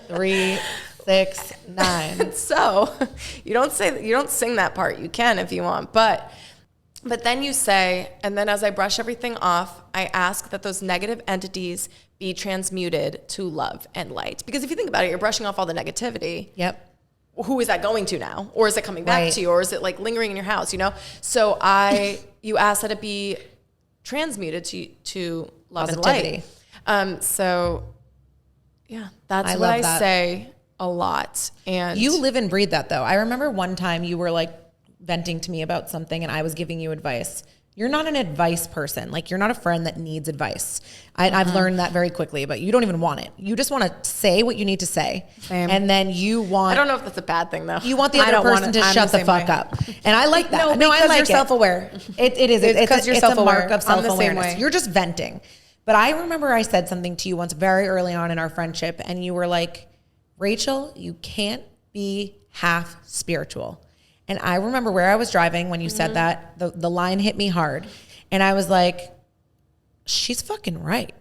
Speaker 1: 3, 6, 9.
Speaker 3: So you don't sing that part. You can if you want, but then you say, and then as I brush everything off, I ask that those negative entities be transmuted to love and light. Because if you think about it, you're brushing off all the negativity.
Speaker 1: Yep.
Speaker 3: Who is that going to now? Or is it coming back to you? Or is it like lingering in your house, you know? So you ask that it be transmuted to love
Speaker 1: Positivity.
Speaker 3: and light. So yeah, that's what I say a lot. And
Speaker 1: you live and breathe that though. I remember one time you were like venting to me about something and I was giving you advice. You're not an advice person. Like you're not a friend that needs advice. I've learned that very quickly, but you don't even want it. You just want to say what you need to say.
Speaker 2: Same.
Speaker 1: And then you want...
Speaker 3: I don't know if that's a bad thing though.
Speaker 1: You want the other person to shut the fuck up. And I like that.
Speaker 2: No,
Speaker 1: I like
Speaker 2: you're self-aware.
Speaker 1: It is. It's because you're self-aware. It's a mark of self-awareness.
Speaker 2: Way.
Speaker 1: You're just venting. But I remember I said something to you once very early on in our friendship and you were like, Rachel, you can't be half spiritual. And I remember where I was driving when you said that, the line hit me hard. And I was like, she's fucking right.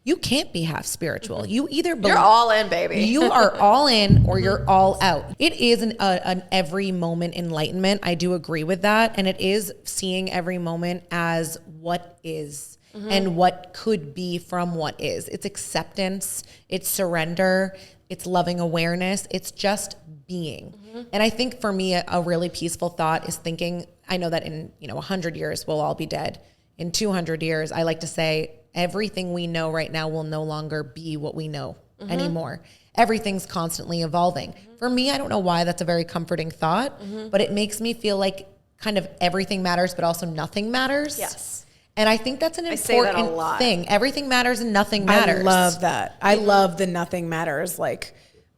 Speaker 1: You can't be half spiritual. You either believe,
Speaker 3: you're all in, baby.
Speaker 1: You are all in or you're all out. It is an every moment enlightenment. I do agree with that. And it is seeing every moment as what is and what could be from what is. It's acceptance. It's surrender. It's loving awareness. It's just being. And I think for me, a really peaceful thought is thinking, I know that in 100 years, we'll all be dead. In 200 years, I like to say everything we know right now will no longer be what we know anymore. Everything's constantly evolving. For me, I don't know why that's a very comforting thought, but it makes me feel like kind of everything matters, but also nothing matters.
Speaker 3: Yes.
Speaker 1: And I think that's an important thing. Everything matters and nothing matters.
Speaker 2: I love that. I love the nothing matters like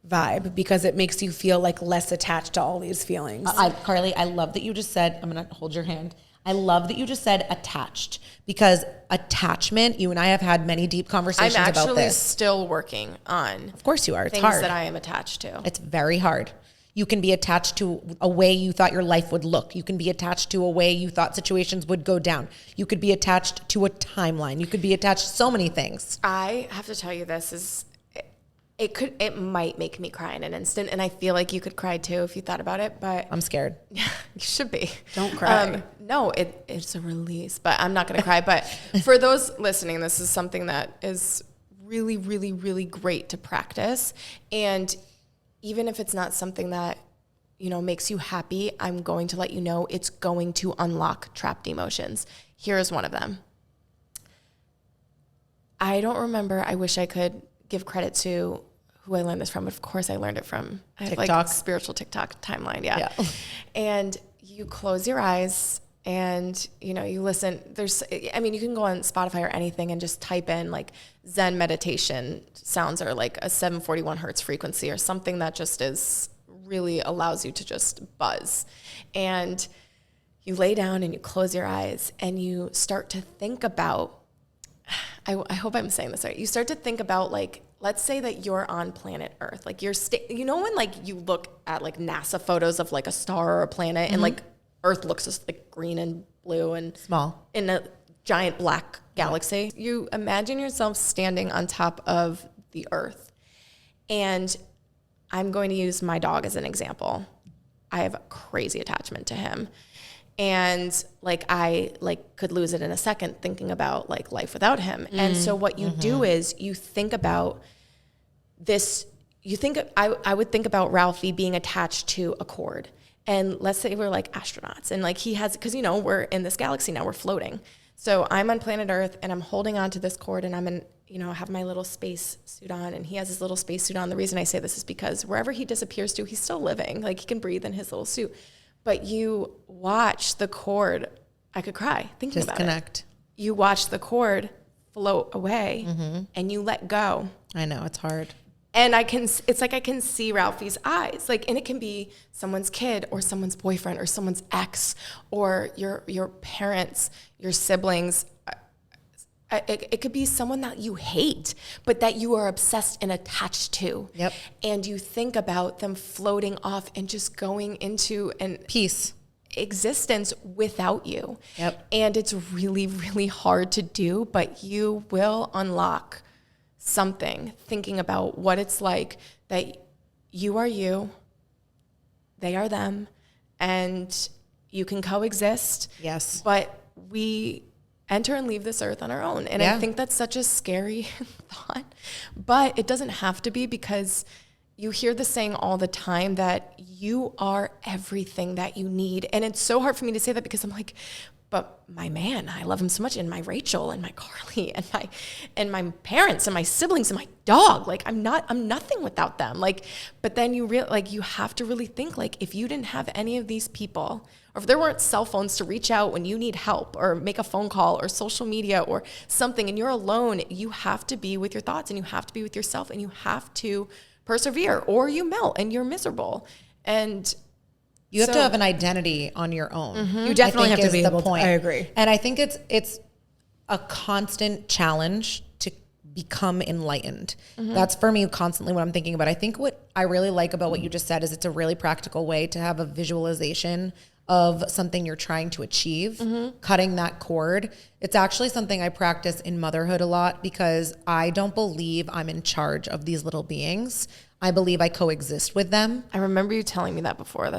Speaker 2: vibe because it makes you feel like less attached to all these feelings.
Speaker 1: Carly, I love that you just said, I'm going to hold your hand. I love that you just said attached because attachment, you and I have had many deep conversations about this.
Speaker 3: I'm actually still working on
Speaker 1: Of course you are. It's
Speaker 3: things
Speaker 1: hard.
Speaker 3: that I am attached to.
Speaker 1: It's very hard. You can be attached to a way you thought your life would look. You can be attached to a way you thought situations would go down. You could be attached to a timeline. You could be attached to so many things.
Speaker 3: I have to tell you it might make me cry in an instant, and I feel like you could cry too if you thought about it, but
Speaker 1: I'm scared.
Speaker 3: Yeah, you should be.
Speaker 2: Don't cry.
Speaker 3: No, it's a release, but I'm not going to cry. But for those listening, this is something that is really, really, really great to practice. And even if it's not something that, makes you happy, I'm going to let you know it's going to unlock trapped emotions. Here's one of them. I don't remember. I wish I could give credit to who I learned this from. But of course, I learned it from
Speaker 1: TikTok.
Speaker 3: like spiritual TikTok timeline. Yeah. And you close your eyes and, you listen. You can go on Spotify or anything and just type in like Zen meditation sounds or like a 741 hertz frequency or something that just really allows you to just buzz. And you lay down and you close your eyes and you start to think about, I hope I'm saying this right. You start to think about like, let's say that you're on planet Earth. Like when like you look at like NASA photos of like a star or a planet and like Earth looks just like green and blue and
Speaker 1: Small
Speaker 3: in a giant black galaxy. You imagine yourself standing on top of the Earth. And I'm going to use my dog as an example. I have a crazy attachment to him. And like I like could lose it in a second thinking about like life without him. And so what you do is you think about this, I would think about Ralphie being attached to a cord. And let's say we're like astronauts and like he has, because you know, we're in this galaxy now, we're floating. So I'm on planet Earth and I'm holding on to this cord and I'm in, you know, have my little space suit on and he has his little space suit on. The reason I say this is because wherever he disappears to, he's still living. Like he can breathe in his little suit. But you watch the cord, I could cry thinking about it.
Speaker 1: Disconnect.
Speaker 3: You watch the cord float away and you let go.
Speaker 1: I know, it's hard.
Speaker 3: And it's like I can see Ralphie's eyes. Like, and it can be someone's kid or someone's boyfriend or someone's ex or your parents, your siblings. It could be someone that you hate, but that you are obsessed and attached to.
Speaker 1: Yep.
Speaker 3: And you think about them floating off and just going into an
Speaker 1: Peace.
Speaker 3: existence without you.
Speaker 1: Yep.
Speaker 3: And it's really, really hard to do, but you will unlock something thinking about what it's like that you are you, they are them, and you can coexist.
Speaker 1: Yes.
Speaker 3: But we enter and leave this earth on our own. And I think that's such a scary thought, but it doesn't have to be, because you hear the saying all the time that you are everything that you need. And it's so hard for me to say that because I'm like, but my man, I love him so much, and my Rachel and my Carly and my parents and my siblings and my dog. Like I'm nothing without them. Like, but then you have to really think, like, if you didn't have any of these people, or if there weren't cell phones to reach out when you need help or make a phone call or social media or something, and you're alone, you have to be with your thoughts and you have to be with yourself and you have to persevere, or you melt and you're miserable. And
Speaker 1: you have to have an identity on your own.
Speaker 2: You definitely have to be able to. I agree.
Speaker 1: And I think it's a constant challenge to become enlightened. That's for me constantly what I'm thinking about. I think what I really like about what you just said is it's a really practical way to have a visualization of something you're trying to achieve, cutting that cord. It's actually something I practice in motherhood a lot because I don't believe I'm in charge of these little beings. I believe I coexist with them.
Speaker 3: I remember you telling me that before.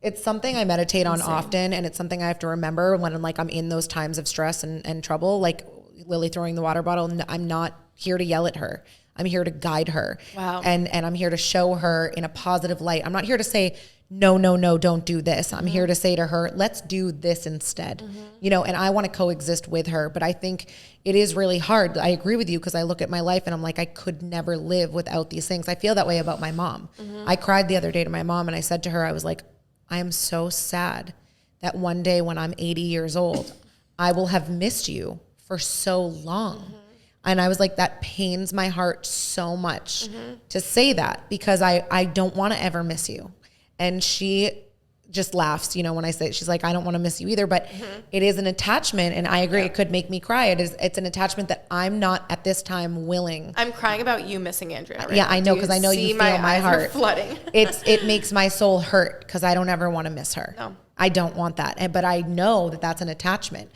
Speaker 1: It's something I meditate on often, and it's something I have to remember when I'm in those times of stress and trouble, like Lily throwing the water bottle. I'm not here to yell at her. I'm here to guide her.
Speaker 3: Wow.
Speaker 1: And I'm here to show her in a positive light. I'm not here to say, no, don't do this. I'm here to say to her, let's do this instead. You know, and I want to coexist with her, but I think it is really hard. I agree with you because I look at my life and I'm like, I could never live without these things. I feel that way about my mom. I cried the other day to my mom and I said to her, I was like, I am so sad that one day when I'm 80 years old, I will have missed you for so long. And I was like, that pains my heart so much to say that because I don't want to ever miss you. And she just laughs, you know, when I say, she's like, I don't want to miss you either, but it is an attachment. And I agree, it could make me cry. It's an attachment that I'm not at this time willing.
Speaker 3: I'm crying about you missing Andrea right
Speaker 1: Yeah,
Speaker 3: now.
Speaker 1: I know, because I know you feel my
Speaker 3: eyes
Speaker 1: heart.
Speaker 3: Are flooding.
Speaker 1: It makes my soul hurt because I don't ever want to miss her.
Speaker 3: No.
Speaker 1: I don't want that. But I know that that's an attachment.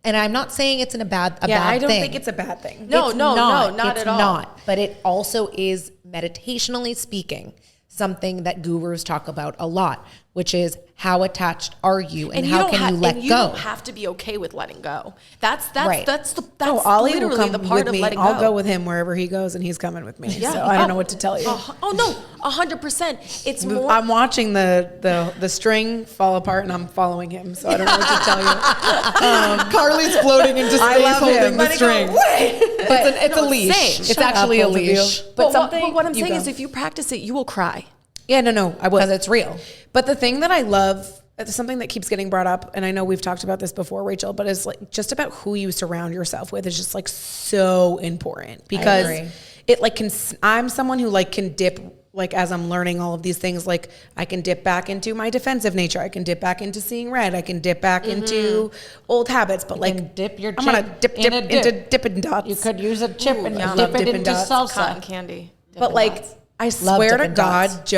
Speaker 1: And I'm not saying it's a bad thing.
Speaker 2: I don't think it's a bad thing.
Speaker 3: No, not
Speaker 1: it's
Speaker 3: at all.
Speaker 1: Not. But it also is, meditationally speaking, something that gurus talk about a lot, which is how attached are you and how can you let go?
Speaker 3: You don't have to be okay with letting go. That's
Speaker 1: Right.
Speaker 2: Ollie will
Speaker 3: literally
Speaker 2: come
Speaker 3: the part
Speaker 2: with
Speaker 3: of
Speaker 2: me.
Speaker 3: letting go.
Speaker 2: I'll go with him wherever he goes, and he's coming with me.
Speaker 3: Yeah.
Speaker 2: So I don't know what to tell you.
Speaker 3: Oh no, 100%. It's more.
Speaker 2: I'm watching the string fall apart, and I'm following him. So I don't know what to tell you.
Speaker 1: Carly's floating into space holding the string.
Speaker 3: But
Speaker 1: it's a leash.
Speaker 3: same.
Speaker 1: It's actually a
Speaker 2: both of you.
Speaker 1: leash.
Speaker 3: But
Speaker 2: something-
Speaker 3: what I'm
Speaker 2: you
Speaker 3: saying
Speaker 2: go.
Speaker 3: is, if you practice it, you will cry.
Speaker 2: Yeah, no, I will.
Speaker 1: Because it's real.
Speaker 2: But the thing that I love, it's something that keeps getting brought up, and I know we've talked about this before, Rachel, but it's like just about who you surround yourself with is just like so important because
Speaker 1: agree.
Speaker 2: it like I'm someone who like can dip, like as I'm learning all of these things, like I can dip back into my defensive nature. I can dip back into seeing red. I can dip back into old habits, but like
Speaker 1: dip your
Speaker 2: I'm going to
Speaker 1: chip in a dip.
Speaker 2: into Dippin' Dots.
Speaker 1: You could use a chip and
Speaker 2: I
Speaker 1: dip
Speaker 2: love
Speaker 1: it
Speaker 2: Dippin'
Speaker 1: into
Speaker 2: Dots.
Speaker 1: salsa.
Speaker 3: Cotton candy.
Speaker 2: But like, I swear to
Speaker 1: Dippin'
Speaker 2: God,
Speaker 1: Dots.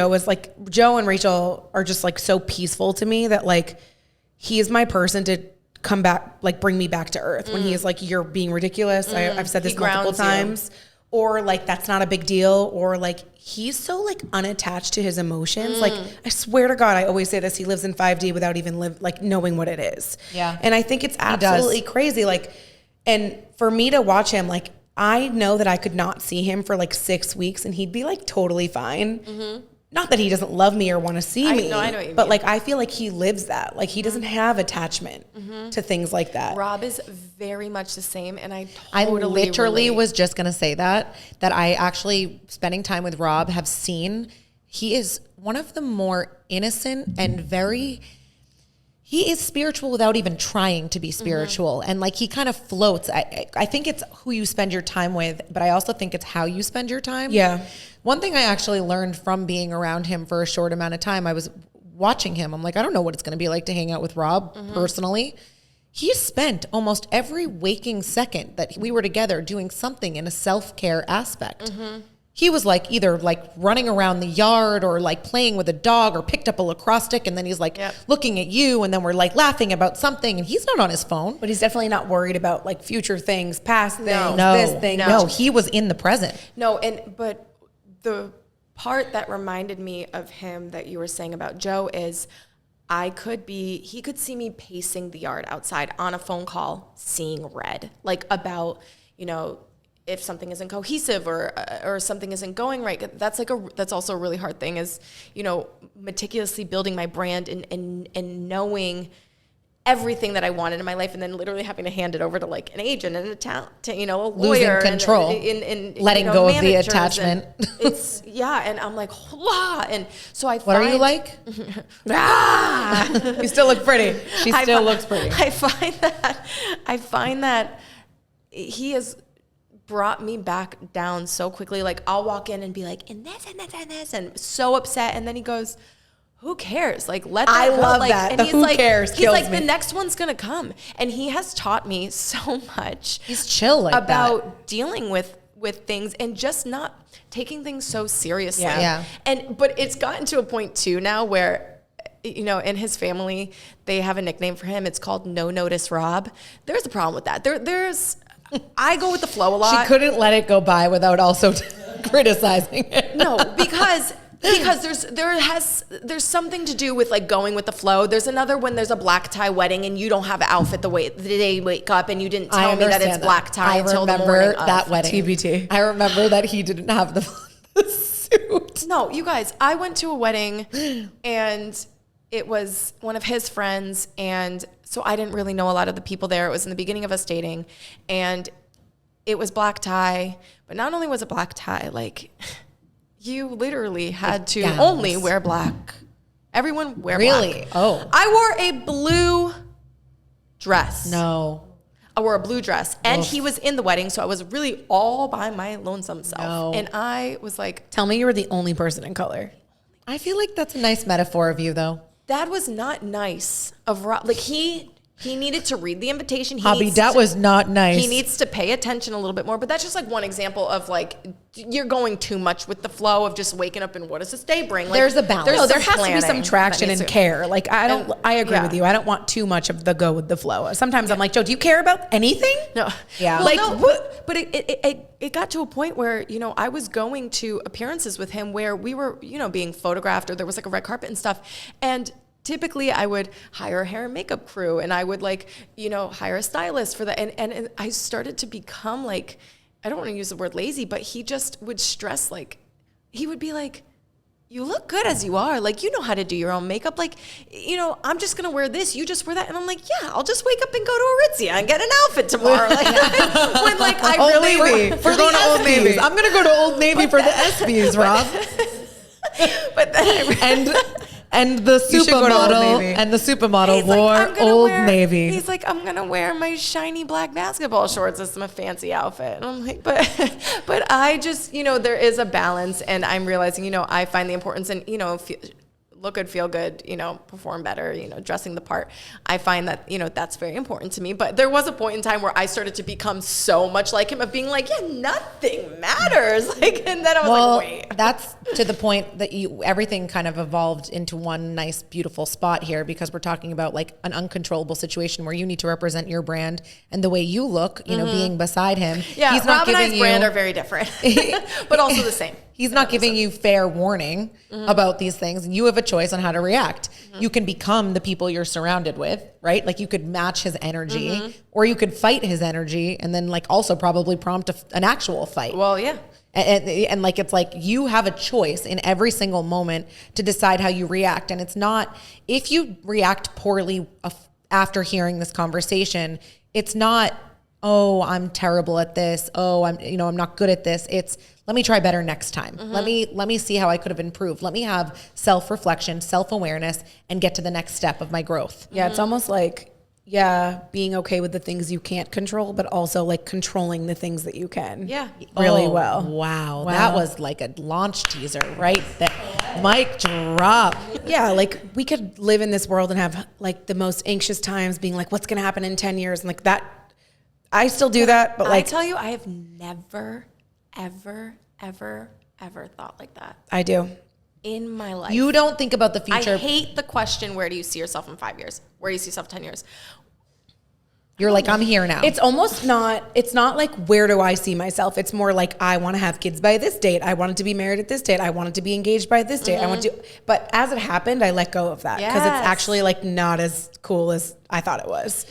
Speaker 2: Joe and Rachel are just like so peaceful to me that like he is my person to come back, like bring me back to earth when he is like, you're being ridiculous. I've said this
Speaker 3: He
Speaker 2: multiple
Speaker 3: grounds you.
Speaker 2: times. or like that's not a big deal, or like he's so like unattached to his emotions. Like I swear to God, I always say this, he lives in 5D without even like knowing what it is.
Speaker 1: Yeah.
Speaker 2: And I think it's absolutely crazy. Like, and for me to watch him, like I know that I could not see him for like 6 weeks and he'd be like totally fine. Not that he doesn't love me or want to see me,
Speaker 3: I know what you
Speaker 2: but
Speaker 3: mean.
Speaker 2: like I feel like he lives that. Like he doesn't have attachment to things like that.
Speaker 3: Rob is very much the same, and I totally
Speaker 1: literally
Speaker 3: relate.
Speaker 1: was just gonna say that I actually, spending time with Rob, have seen he is one of the more innocent and he is spiritual without even trying to be spiritual. And like he kind of floats. I think it's who you spend your time with, but I also think it's how you spend your time.
Speaker 2: Yeah.
Speaker 1: One thing I actually learned from being around him for a short amount of time, I was watching him. I'm like, I don't know what it's going to be like to hang out with Rob personally. He spent almost every waking second that we were together doing something in a self-care aspect. He was like either like running around the yard or like playing with a dog or picked up a lacrosse stick, and then he's like looking at you, and then we're like laughing about something, and he's not on his phone.
Speaker 2: But he's definitely not worried about like future things, past things,
Speaker 1: No,
Speaker 2: this thing.
Speaker 1: no, he was in the present.
Speaker 3: No, but the part that reminded me of him that you were saying about Joe is he could see me pacing the yard outside on a phone call, seeing red, like about, if something isn't cohesive or something isn't going right. That's also a really hard thing is, meticulously building my brand and knowing everything that I wanted in my life, and then literally having to hand it over to like an agent and a lawyer,
Speaker 1: losing control,
Speaker 3: and
Speaker 1: letting go of the attachment.
Speaker 3: It's and I'm like, "Wah!" And so
Speaker 1: What are you like?
Speaker 2: You still look pretty.
Speaker 1: She still looks pretty.
Speaker 3: I find that he has brought me back down so quickly. Like I'll walk in and be like, and this, and so upset, and then he goes, who cares? Like, let that go.
Speaker 2: love
Speaker 3: like,
Speaker 2: that.
Speaker 3: And
Speaker 2: The
Speaker 3: he's
Speaker 2: who
Speaker 3: like,
Speaker 2: cares
Speaker 3: he's
Speaker 2: kills
Speaker 3: like,
Speaker 2: me.
Speaker 3: the next one's gonna come, and he has taught me so much.
Speaker 1: He's chill like
Speaker 3: about
Speaker 1: that.
Speaker 3: dealing with things and just not taking things so seriously.
Speaker 1: Yeah.
Speaker 3: But it's gotten to a point too now where, in his family, they have a nickname for him. It's called No Notice Rob. There's a problem with that. I go with the flow a lot.
Speaker 1: She couldn't let it go by without also criticizing it.
Speaker 3: No, because there's something to do with like going with the flow. There's another when there's a black tie wedding and you don't have an outfit the day you wake up, and you didn't tell me that it's black tie until the morning of.
Speaker 1: that wedding.
Speaker 2: TBT.
Speaker 1: I remember that he didn't have the suit.
Speaker 3: No, you guys, I went to a wedding and it was one of his friends, and so I didn't really know a lot of the people there. It was in the beginning of us dating, and it was black tie, but not only was it black tie, like you literally had to only wear black. Everyone wear black.
Speaker 1: Really? Oh.
Speaker 3: I wore a blue dress.
Speaker 1: No.
Speaker 3: I wore a blue dress, and he was in the wedding, so I was really all by my lonesome self.
Speaker 1: No.
Speaker 3: And I was like,
Speaker 2: Tell me you were the only person in color.
Speaker 1: I feel like that's a nice metaphor of you, though.
Speaker 3: that was not nice of Rob. Like he needed to read the invitation.
Speaker 1: That was not nice.
Speaker 3: He needs to pay attention a little bit more. But that's just like one example of like you're going too much with the flow of just waking up and what does this day bring? Like,
Speaker 1: There's a balance.
Speaker 2: No, there
Speaker 3: some
Speaker 2: has to be some
Speaker 3: planning
Speaker 2: traction
Speaker 3: that
Speaker 2: and
Speaker 3: needs to-
Speaker 2: care. Like I agree
Speaker 3: yeah.
Speaker 2: with you. I don't want too much of the go with the flow. Sometimes I'm like, Joe, do you care about anything?
Speaker 3: No.
Speaker 1: Yeah.
Speaker 3: Well,
Speaker 2: Like,
Speaker 3: no, but it got to a point where, I was going to appearances with him where we were, being photographed, or there was like a red carpet and stuff. And typically I would hire a hair and makeup crew, and I would hire a stylist for that. And I started to become like, I don't want to use the word lazy, but he just would stress, like, he would be like, you look good as you are. Like, you know how to do your own makeup. Like, I'm just going to wear this. You just wear that. And I'm like, yeah, I'll just wake up and go to Aritzia and get an outfit tomorrow. Like, when like I
Speaker 1: Old
Speaker 3: really
Speaker 1: Navy. For going to Old Navy. I'm going to go to Old Navy for the ESPYs, Rob.
Speaker 3: But then
Speaker 1: And the
Speaker 2: You should go to Old
Speaker 1: supermodel
Speaker 2: Navy.
Speaker 1: and the supermodel
Speaker 3: he's like,
Speaker 1: wore
Speaker 3: I'm gonna
Speaker 1: Old
Speaker 3: wear-
Speaker 1: Navy.
Speaker 3: He's like, I'm gonna wear my shiny black basketball shorts as my fancy outfit. And I'm like, but I just, there is a balance, and I'm realizing, I find the importance in, look good, feel good, perform better, dressing the part. I find that, that's very important to me. But there was a point in time where I started to become so much like him, of being like, yeah, nothing matters. And then I was like, wait.
Speaker 1: That's to the point that everything kind of evolved into one nice, beautiful spot here, because we're talking about like an uncontrollable situation where you need to represent your brand and the way you look, being beside him.
Speaker 3: Yeah,
Speaker 1: he's not
Speaker 3: Rob and
Speaker 1: giving
Speaker 3: I's
Speaker 1: you,
Speaker 3: brand are very different, but also the same.
Speaker 1: He's not giving you fair warning about these things. And you have a choice on how to react. You can become the people you're surrounded with, right? Like you could match his energy or you could fight his energy and then like also probably prompt an actual fight.
Speaker 3: Well, yeah.
Speaker 1: And like, it's like you have a choice in every single moment to decide how you react. And it's not, if you react poorly after hearing this conversation, it's not, oh, I'm terrible at this. Oh, I'm not good at this. It's, let me try better next time. Let me see how I could have improved. Let me have self-reflection, self-awareness, and get to the next step of my growth.
Speaker 2: Yeah, it's almost like, being okay with the things you can't control, but also like controlling the things that you can.
Speaker 3: Yeah.
Speaker 2: Really well.
Speaker 1: Wow. That was like a launch teaser, right? That mic drop.
Speaker 2: Yeah, like we could live in this world and have like the most anxious times being like, what's going to happen in 10 years? And like that, I still do that, but like.
Speaker 3: I tell you, I have never, ever, ever, ever thought like that.
Speaker 2: I do.
Speaker 3: In my life.
Speaker 1: You don't think about the future.
Speaker 3: I hate the question, where do you see yourself in 5 years? Where do you see yourself in 10 years?
Speaker 1: You're like, I'm here now.
Speaker 2: It's almost not, it's not like, where do I see myself? It's more like, I want to have kids by this date. I wanted to be married at this date. I wanted to be engaged by this date. I want to, but as it happened, I let go of that because it's actually like not as cool as I thought it was.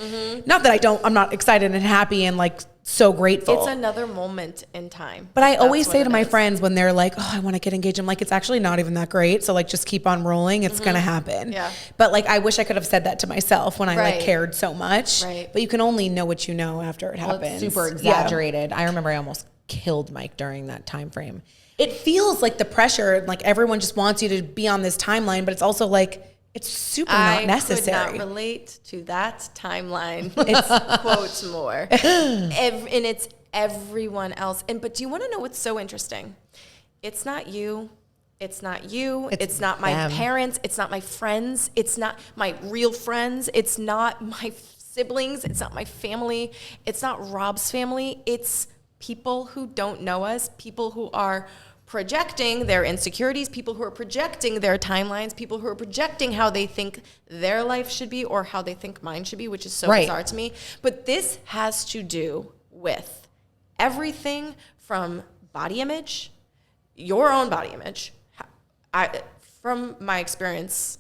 Speaker 2: Not that I'm not excited and happy and like so grateful.
Speaker 3: It's another moment in time.
Speaker 2: But I always say to my friends when they're like, oh, I want to get engaged. I'm like, it's actually not even that great. So like, just keep on rolling. It's going to happen.
Speaker 3: Yeah.
Speaker 2: But like, I wish I could have said that to myself when I like cared so much.
Speaker 3: Right.
Speaker 2: But you can only know what you know after it happens.
Speaker 1: It's super exaggerated. I remember I almost killed Mike during that time frame.
Speaker 2: It feels like the pressure, like everyone just wants you to be on this timeline, but it's also like, it's super not necessary.
Speaker 3: I could not relate to that timeline. It's quotes more. And it's everyone else. But do you want to know what's so interesting? It's not you. It's not you. It's not my parents. It's not my friends. It's not my real friends. It's not my siblings. It's not my family. It's not Rob's family. It's people who don't know us, people who are projecting their insecurities, people who are projecting their timelines, people who are projecting how they think their life should be or how they think mine should be, which is so bizarre to me. But this has to do with everything from body image, your own body image. From my experience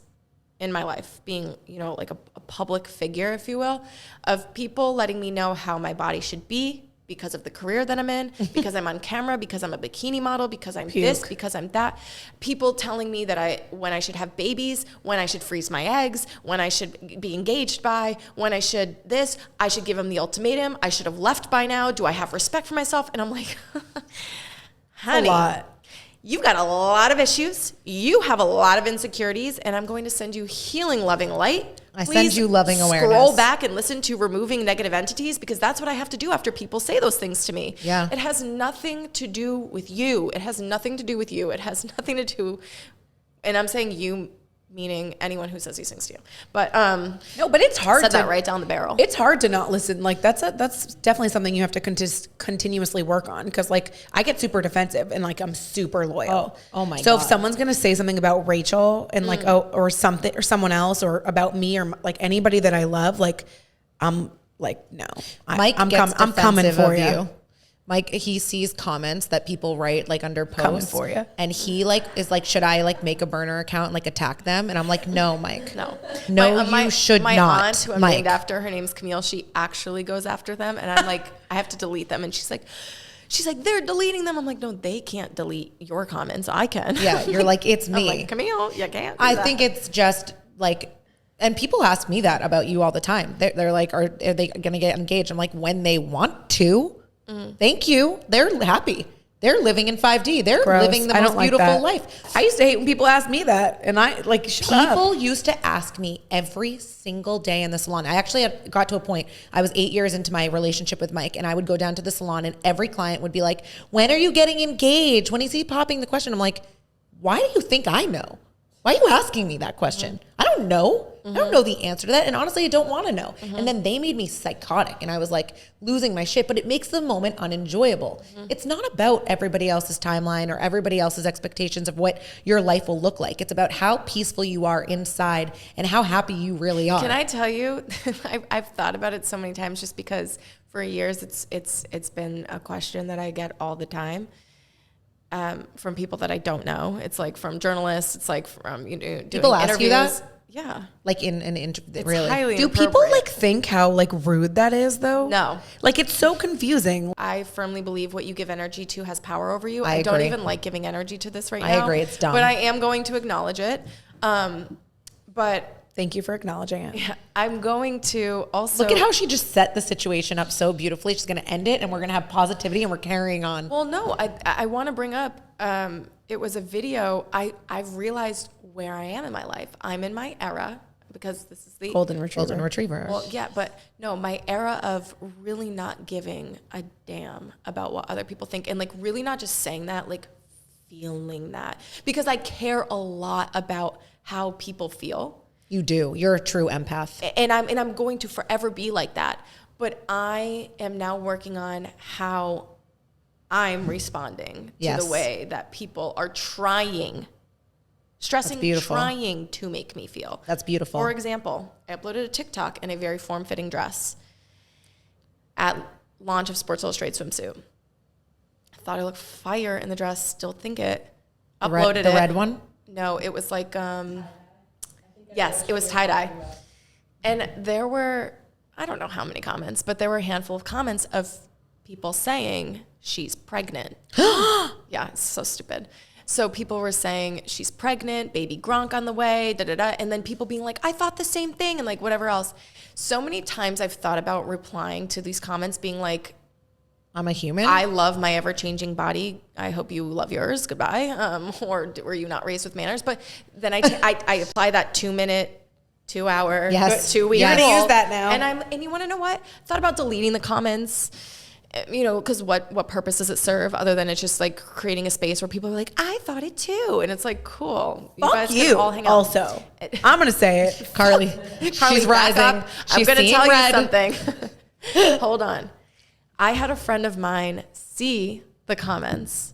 Speaker 3: in my life, being, like a public figure, if you will, of people letting me know how my body should be, because of the career that I'm in, because I'm on camera, because I'm a bikini model, because I'm this, because I'm that. People telling me that when I should have babies, when I should freeze my eggs, when I should be engaged by, when I should this, I should give them the ultimatum, I should have left by now, do I have respect for myself? And I'm like, honey,
Speaker 2: a lot.
Speaker 3: You've got a lot of issues, you have a lot of insecurities, and I'm going to send you healing, loving light.
Speaker 1: I send you loving awareness.
Speaker 3: Scroll back and listen to Removing Negative Entities, because that's what I have to do after people say those things to me.
Speaker 1: Yeah.
Speaker 3: It has nothing to do with you. It has nothing to do with you. It has nothing to do, and I'm saying you, meaning anyone who says these things to you. But
Speaker 2: no, but it's hard
Speaker 3: said that right down the barrel.
Speaker 2: It's hard to not listen. Like that's definitely something you have to continuously work on, because like I get super defensive and like I'm super loyal.
Speaker 1: Oh my God.
Speaker 2: So if someone's gonna say something about Rachel and like or something or someone else or about me or like anybody that I love, like I'm like no,
Speaker 1: Mike
Speaker 2: I'm coming for you.
Speaker 1: Mike, he sees comments that people write like under posts.
Speaker 2: Coming for you.
Speaker 1: And he like is like, should I like make a burner account and like attack them? And I'm like, no, Mike.
Speaker 3: No,
Speaker 1: you should
Speaker 3: my
Speaker 1: not.
Speaker 3: My aunt, who I'm named after, her name's Camille. She actually goes after them, and I'm like, I have to delete them. And she's like, they're deleting them. I'm like, no, they can't delete your comments. I can.
Speaker 1: Yeah, you're like, it's me.
Speaker 3: I'm like, Camille, you can't.
Speaker 1: I think it's just like, and people ask me that about you all the time. They're like, are they going to get engaged? I'm like, when they want to. Thank you. They're happy. They're living in 5D. They're living the most beautiful life.
Speaker 2: I used to hate when people asked me that, and I like
Speaker 1: people used to ask me every single day in the salon. I actually got to a point. I was 8 years into my relationship with Mike, and I would go down to the salon, and every client would be like, "When are you getting engaged?" When is he popping the question? I'm like, "Why do you think I know?" Why are you asking me that question? I don't know. I don't know the answer to that. And honestly, I don't want to know. And then they made me psychotic and I was like losing my shit, but it makes the moment unenjoyable. It's not about everybody else's timeline or everybody else's expectations of what your life will look like. It's about how peaceful you are inside and how happy you really are.
Speaker 3: Can I tell you, I've thought about it so many times just because for years it's been a question that I get all the time. From people that I don't know. It's like from journalists. It's like from, doing
Speaker 1: People ask
Speaker 3: interviews.
Speaker 1: you that?
Speaker 3: Yeah.
Speaker 1: Like in an interview,
Speaker 3: It's
Speaker 1: really?
Speaker 3: highly
Speaker 2: Do people
Speaker 3: inappropriate.
Speaker 2: like think how like rude that is though?
Speaker 3: No.
Speaker 2: Like it's so confusing.
Speaker 3: I firmly believe what you give energy to has power over you.
Speaker 1: I
Speaker 3: I don't
Speaker 1: agree.
Speaker 3: even like giving energy to this right
Speaker 1: I
Speaker 3: now.
Speaker 1: agree, it's dumb.
Speaker 3: But I am going to acknowledge it. But
Speaker 2: Thank you for acknowledging it.
Speaker 3: I'm going to also
Speaker 1: Look at how she just set the situation up so beautifully. She's going to end it and we're going to have positivity and we're carrying on.
Speaker 3: Well, no, I want to bring up, it was a video. I've realized where I am in my life. I'm in my era because this is the
Speaker 2: Golden retriever.
Speaker 1: Golden retriever.
Speaker 3: Well, yeah, but no, my era of really not giving a damn about what other people think and like really not just saying that, like feeling that because I care a lot about how people feel.
Speaker 1: You do. You're a true empath.
Speaker 3: And I'm going to forever be like that. But I am now working on how I'm responding to the way that people are stressing, trying to make me feel.
Speaker 1: That's beautiful.
Speaker 3: For example, I uploaded a TikTok in a very form-fitting dress at launch of Sports Illustrated swimsuit. I thought I looked fire in the dress, still think it. Uploaded it.
Speaker 1: The red one?
Speaker 3: No, it was like, yes, it was tie-dye. And there were, I don't know how many comments, but there were a handful of comments of people saying she's pregnant. Yeah, it's so stupid. So people were saying she's pregnant, baby Gronk on the way, da-da-da. And then people being like, I thought the same thing and like whatever else. So many times I've thought about replying to these comments being like,
Speaker 1: I'm a human.
Speaker 3: I love my ever-changing body. I hope you love yours. Goodbye. Or were you not raised with manners? But then I apply that 2 minute, 2 hour,
Speaker 1: Yes.
Speaker 3: 2 week.
Speaker 2: You're gonna
Speaker 3: rule.
Speaker 2: use that now.
Speaker 3: And you want to know what? Thought about deleting the comments. Because what purpose does it serve other than it's just like creating a space where people are like, I thought it too, and it's like cool.
Speaker 2: Fuck
Speaker 3: guys
Speaker 2: you.
Speaker 3: can all hang out.
Speaker 2: Also, I'm gonna say it.
Speaker 1: Carly.
Speaker 3: Carly,
Speaker 1: She's
Speaker 3: back
Speaker 1: rising.
Speaker 3: up. I'm
Speaker 1: She's
Speaker 3: going to
Speaker 1: seeing
Speaker 3: tell
Speaker 1: red.
Speaker 3: you something. Hold on. I had a friend of mine see the comments,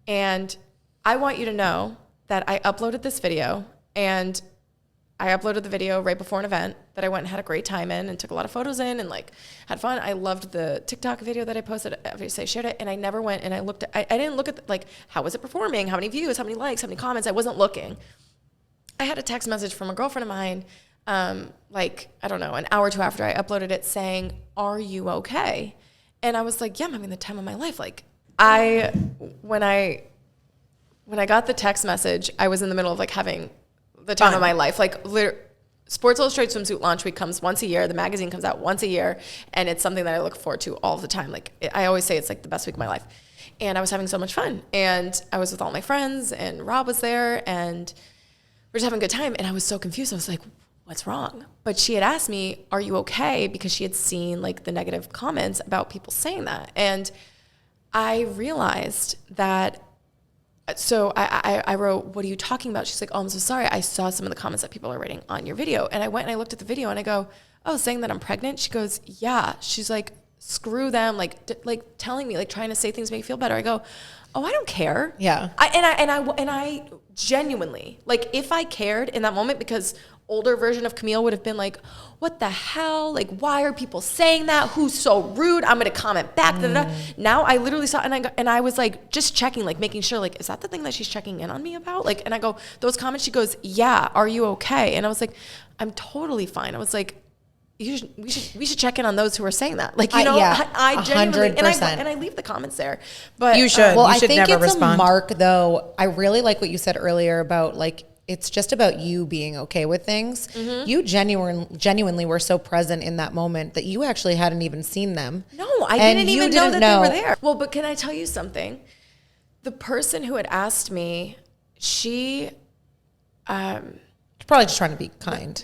Speaker 3: and I want you to know that I uploaded this video, and I uploaded the video right before an event that I went and had a great time in and took a lot of photos in and like had fun. I loved the TikTok video that I posted. Obviously I shared it, and I never went and I looked at, I didn't look at like, how was it performing? How many views, how many likes, how many comments? I wasn't looking. I had a text message from a girlfriend of mine, like, I don't know, an hour or two after I uploaded it saying, are you okay? And I was like, yeah, I'm having the time of my life. Like when I got the text message, I was in the middle of like having the time of my life. Like Sports Illustrated swimsuit launch week comes once a year. The magazine comes out once a year. And it's something that I look forward to all the time. Like I always say it's like the best week of my life. And I was having so much fun. And I was with all my friends and Rob was there and we're just having a good time. And I was so confused. I was like, what's wrong? But she had asked me, are you okay? Because she had seen like the negative comments about people saying that. And I realized that, so I wrote, what are you talking about? She's like, oh, I'm so sorry. I saw some of the comments that people are writing on your video. And I went and I looked at the video and I go, oh, saying that I'm pregnant? She goes, yeah. She's like, screw them. Like telling me, like trying to say things to make me feel better. I go, oh, I don't care.
Speaker 1: Yeah.
Speaker 3: I genuinely, like if I cared in that moment, because older version of Camille would have been like, what the hell? Like, why are people saying that? Who's so rude? I'm going to comment back. Da, da, da. Now I literally saw, and I was like, just checking, like making sure, like, is that the thing that she's checking in on me about? Like, and I go, those comments, she goes, yeah, are you okay? And I was like, I'm totally fine. I was like, we should check in on those who are saying that. Like, I genuinely,
Speaker 1: 100%.
Speaker 3: and I leave the comments there. But
Speaker 2: You should.
Speaker 1: Well,
Speaker 2: You
Speaker 1: I
Speaker 2: should
Speaker 1: think
Speaker 2: never
Speaker 1: it's
Speaker 2: respond.
Speaker 1: a mark, though. I really like what you said earlier about like it's just about you being okay with things.
Speaker 3: Mm-hmm.
Speaker 1: You genuinely were so present in that moment that you actually hadn't even seen them.
Speaker 3: No, I
Speaker 1: And
Speaker 3: didn't
Speaker 1: you
Speaker 3: even know
Speaker 1: didn't
Speaker 3: that they were there. Well, but can I tell you something? The person who had asked me, she
Speaker 1: Probably just trying to be kind.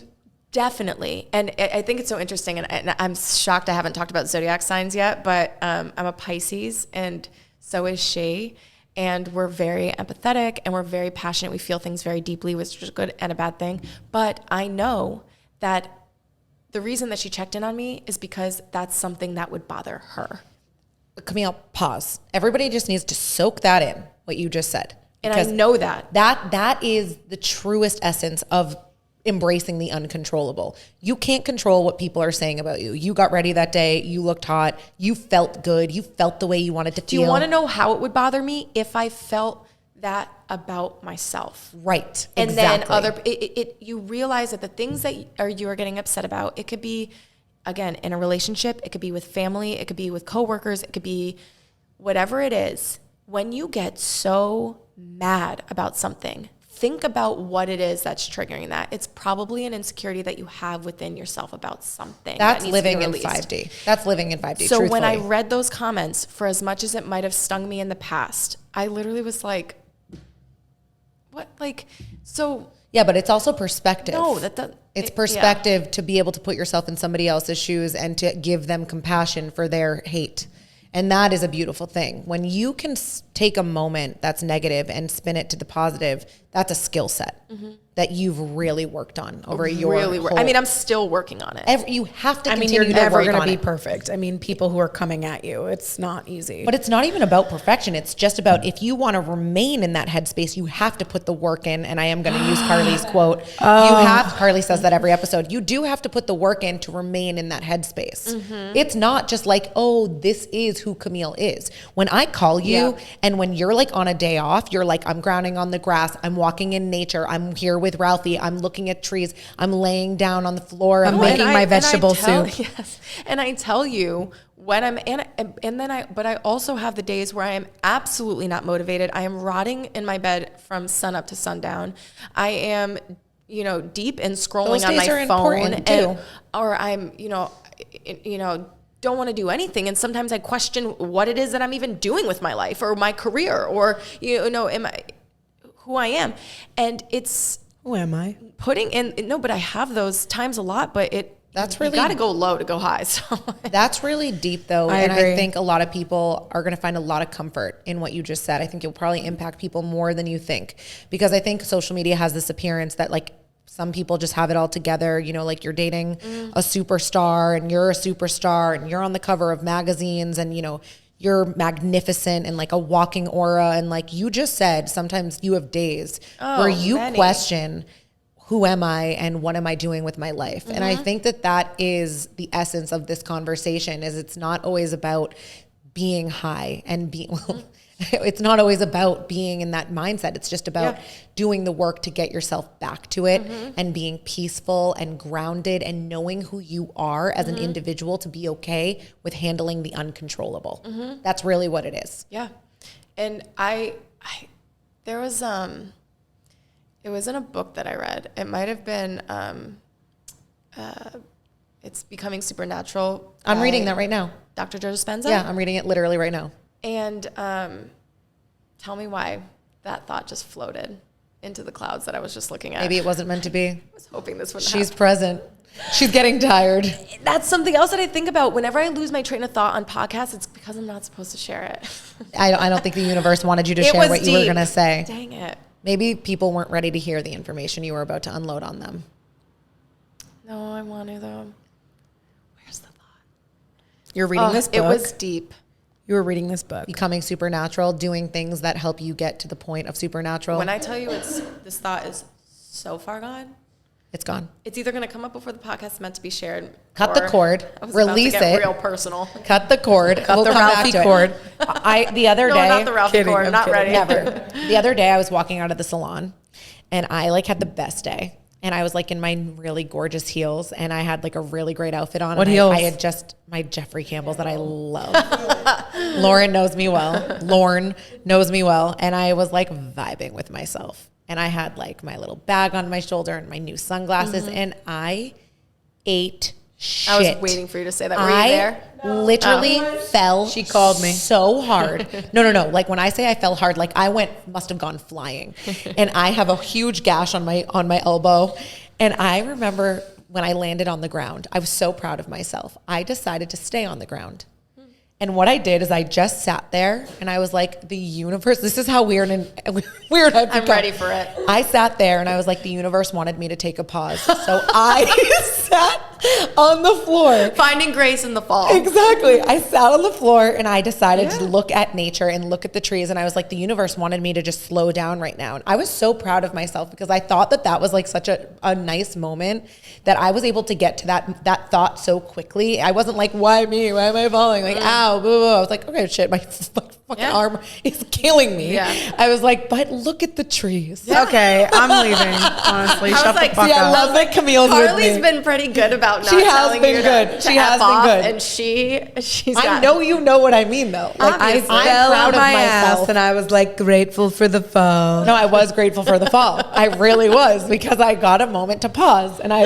Speaker 3: definitely, and I think it's so interesting, and I'm shocked I haven't talked about zodiac signs yet, but I'm a Pisces, and so is she. and we're very empathetic and we're very passionate. We feel things very deeply, which is a good and a bad thing. But I know that the reason that she checked in on me is because that's something that would bother her.
Speaker 1: Camille, pause. Everybody just needs to soak that in, what you just said.
Speaker 3: And I know that.
Speaker 1: That is the truest essence of embracing the uncontrollable. You can't control what people are saying about you. You got ready that day. You looked hot. You felt good. You felt the way you wanted to feel.
Speaker 3: Do you want to know how it would bother me if I felt that about myself?
Speaker 1: Right.
Speaker 3: And
Speaker 1: exactly.
Speaker 3: then you realize that the things that you are getting upset about, it could be, again, in a relationship, it could be with family, it could be with coworkers, it could be whatever it is. When you get so mad about something, think about what it is that's triggering that. It's probably an insecurity that you have within yourself about something.
Speaker 1: That's
Speaker 3: that
Speaker 1: living in 5D. That's living in 5D.
Speaker 3: So
Speaker 1: truthfully.
Speaker 3: when I read those comments, for as much as it might have stung me in the past, I literally was like, what? Like, so.
Speaker 1: Yeah, but it's also perspective.
Speaker 3: No, that doesn't.
Speaker 1: It's perspective to be able to put yourself in somebody else's shoes and to give them compassion for their hate. And that is a beautiful thing. When you can take a moment that's negative and spin it to the positive, that's a skill set that you've really worked on over your whole...
Speaker 3: I mean, I'm still working on it.
Speaker 1: You have to
Speaker 2: I mean,
Speaker 1: continue
Speaker 2: you're
Speaker 1: to
Speaker 2: never
Speaker 1: work
Speaker 2: going to
Speaker 1: on
Speaker 2: be
Speaker 1: it.
Speaker 2: perfect. I mean, people who are coming at you, it's not easy.
Speaker 1: But it's not even about perfection. It's just about if you want to remain in that headspace, you have to put the work in. And I am going to use Carly's quote. Carly says that every episode. You do have to put the work in to remain in that headspace. It's not just like, oh, this is who Camille is. When I call you and when you're like on a day off, you're like, I'm grounding on the grass. I'm walking in nature. I'm here with Ralphie. I'm looking at trees. I'm laying down on the floor.
Speaker 2: I'm making my vegetable soup.
Speaker 3: Yes. And I tell you when I'm but I also have the days where I am absolutely not motivated. I am rotting in my bed from sun up to sundown. I am, deep in scrolling on my phone or I'm, don't want to do anything. And sometimes I question what it is that I'm even doing with my life or my career or, am I who I am? And it's,
Speaker 2: who am I?
Speaker 3: Putting in, no, but I have those times a lot, but
Speaker 1: that's really,
Speaker 3: you got to go low to go high. So
Speaker 1: that's really deep though.
Speaker 2: I
Speaker 1: agree. I think a lot of people are going to find a lot of comfort in what you just said. I think you'll probably impact people more than you think, because I think social media has this appearance that like some people just have it all together, like you're dating a superstar and you're a superstar and you're on the cover of magazines and, you're magnificent and like a walking aura. And like you just said, sometimes you have days where you question, who am I and what am I doing with my life? And I think that is the essence of this conversation. Is it's not always about being high and being, it's not always about being in that mindset. It's just about doing the work to get yourself back to it and being peaceful and grounded and knowing who you are as an individual to be okay with handling the uncontrollable. That's really what it is.
Speaker 3: Yeah. And there was, it was in a book that I read. It might have been, It's Becoming Supernatural.
Speaker 1: I'm reading that right now.
Speaker 3: Dr. Joe Dispenza?
Speaker 1: Yeah, I'm reading it literally right now.
Speaker 3: And tell me why that thought just floated into the clouds that I was just looking at.
Speaker 1: Maybe it wasn't meant to be.
Speaker 3: I was hoping this would
Speaker 1: She's present. She's getting tired.
Speaker 3: That's something else that I think about. Whenever I lose my train of thought on podcasts, it's because I'm not supposed to share it.
Speaker 1: I don't think the universe wanted you to share what you were going to say.
Speaker 3: Dang it.
Speaker 1: Maybe people weren't ready to hear the information you were about to unload on them.
Speaker 3: No, I want to, though. Where's the thought?
Speaker 2: You're reading this book?
Speaker 3: It was deep.
Speaker 2: You were reading this book.
Speaker 1: Becoming supernatural, doing things that help you get to the point of supernatural.
Speaker 3: When I tell you this thought is so far gone.
Speaker 1: It's gone.
Speaker 3: It's either going to come up before the podcast is meant to be shared.
Speaker 1: Cut the cord. Release it.
Speaker 3: Real personal.
Speaker 1: Cut the cord.
Speaker 2: Cut the Ralphie cord.
Speaker 1: The other day.
Speaker 3: No, not the Ralphie cord. Not ready.
Speaker 1: Never. The other day I was walking out of the salon and I had the best day. And I was in my really gorgeous heels and I had a really great outfit on.
Speaker 2: What heels?
Speaker 1: I had just my Jeffrey Campbells that I love. Lauren knows me well. Lauren knows me well. And I was vibing with myself. And I had my little bag on my shoulder and my new sunglasses and I ate shit.
Speaker 3: I was waiting for you to say that. Were you there?
Speaker 1: Literally fell.
Speaker 2: She called me
Speaker 1: so hard. No. When I say I fell hard, I must have gone flying. And I have a huge gash on my elbow. And I remember when I landed on the ground, I was so proud of myself. I decided to stay on the ground. And what I did is I just sat there and I was like, the universe, this is how weird weird I've become.
Speaker 3: I'm ready for it.
Speaker 1: I sat there and I was like, the universe wanted me to take a pause. So I sat on the floor.
Speaker 3: Finding grace in the fall.
Speaker 1: Exactly. I sat on the floor and I decided to look at nature and look at the trees. And I was like, the universe wanted me to just slow down right now. And I was so proud of myself because I thought that was like such a nice moment that I was able to get to that thought so quickly. I wasn't like, why me? Why am I falling? Like, ow, boo, boo. I was like, okay, shit, my fucking arm is killing me.
Speaker 3: Yeah.
Speaker 1: I was like, but look at the trees.
Speaker 2: Yeah. Okay, I'm leaving. Honestly, shut the fuck
Speaker 1: see, I
Speaker 2: up.
Speaker 1: love that Camille's with
Speaker 3: Carly's
Speaker 1: me.
Speaker 3: been pretty good about not
Speaker 1: She has
Speaker 3: telling
Speaker 1: been
Speaker 3: you
Speaker 1: good.
Speaker 3: to
Speaker 1: She has
Speaker 3: F
Speaker 1: been
Speaker 3: off,
Speaker 1: good.
Speaker 3: and she's
Speaker 1: I
Speaker 3: got
Speaker 1: know you know what I mean though. Like
Speaker 2: I
Speaker 1: I'm
Speaker 2: fell
Speaker 1: proud
Speaker 2: on
Speaker 1: of
Speaker 2: my
Speaker 1: myself.
Speaker 2: ass and I was like grateful for the fall.
Speaker 1: No, I was grateful for the fall. I really was because I got a moment to pause and I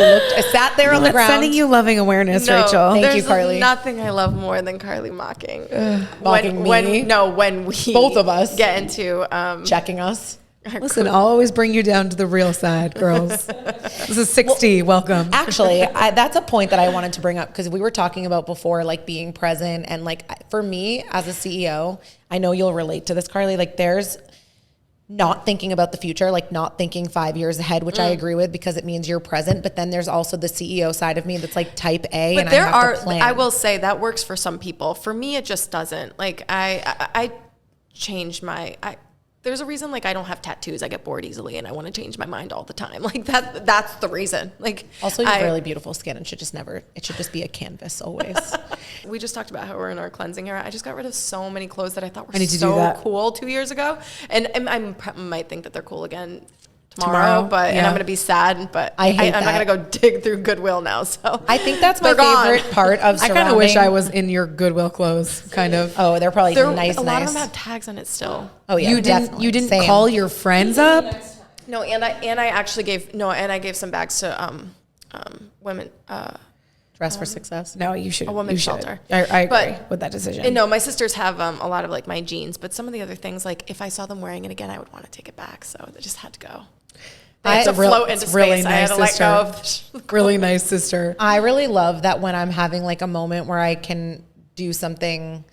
Speaker 1: sat there on the ground.
Speaker 2: Sending you loving awareness,
Speaker 3: No,
Speaker 2: Rachel.
Speaker 1: Thank you,
Speaker 3: there's
Speaker 1: Carly.
Speaker 3: Nothing I love more than Carly mocking.
Speaker 1: Mocking me?
Speaker 3: When we
Speaker 1: Both of us.
Speaker 3: get into
Speaker 1: Checking us.
Speaker 2: Listen, I'll always bring you down to the real side, girls. This is 60. Welcome.
Speaker 1: Actually, that's a point that I wanted to bring up because we were talking about before, like being present. And like for me as a CEO, I know you'll relate to this, Carly. Like there's not thinking about the future, like not thinking 5 years ahead, which I agree with because it means you're present. But then there's also the CEO side of me that's like type A.
Speaker 3: But
Speaker 1: and
Speaker 3: there
Speaker 1: I have to plan.
Speaker 3: I will say that works for some people. For me, it just doesn't. Like I changed there's a reason like I don't have tattoos. I get bored easily and I want to change my mind all the time. Like that's the reason. Like
Speaker 1: Also, you have really beautiful skin and it should just be a canvas always.
Speaker 3: We just talked about how we're in our cleansing era. I just got rid of so many clothes that I thought were
Speaker 2: I need to do
Speaker 3: so
Speaker 2: that.
Speaker 3: cool 2 years ago. And I might think that they're cool again tomorrow, but and I'm going to be sad, but
Speaker 1: I hate
Speaker 3: I'm not
Speaker 1: that.
Speaker 3: going to go dig through Goodwill now. So
Speaker 1: I think that's my
Speaker 3: They're gone.
Speaker 1: favorite part of
Speaker 2: I
Speaker 1: surrounding.
Speaker 2: kind of wish I was in your Goodwill clothes, kind of.
Speaker 1: Oh, they're probably nice.
Speaker 3: A lot of them have tags on it still.
Speaker 1: Oh yeah,
Speaker 2: You
Speaker 1: definitely.
Speaker 2: didn't
Speaker 1: Same.
Speaker 2: call your friends up?
Speaker 3: No, and I actually gave some bags to women.
Speaker 1: Dress for success.
Speaker 2: No, you should.
Speaker 3: A women's
Speaker 2: you should.
Speaker 3: shelter.
Speaker 2: I agree
Speaker 3: But-
Speaker 2: with that decision.
Speaker 3: And no, my sisters have a lot of like my jeans, but some of the other things, like if I saw them wearing it again, I would want to take it back. So they just had to go. They had to float into space. I had to let go of the
Speaker 2: Really nice sister.
Speaker 1: I really love that when I'm having like a moment where I can do something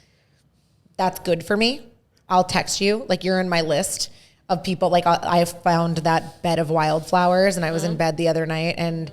Speaker 1: that's good for me, I'll text you. Like you're in my list of people. Like I found that bed of wildflowers and I was in bed the other night and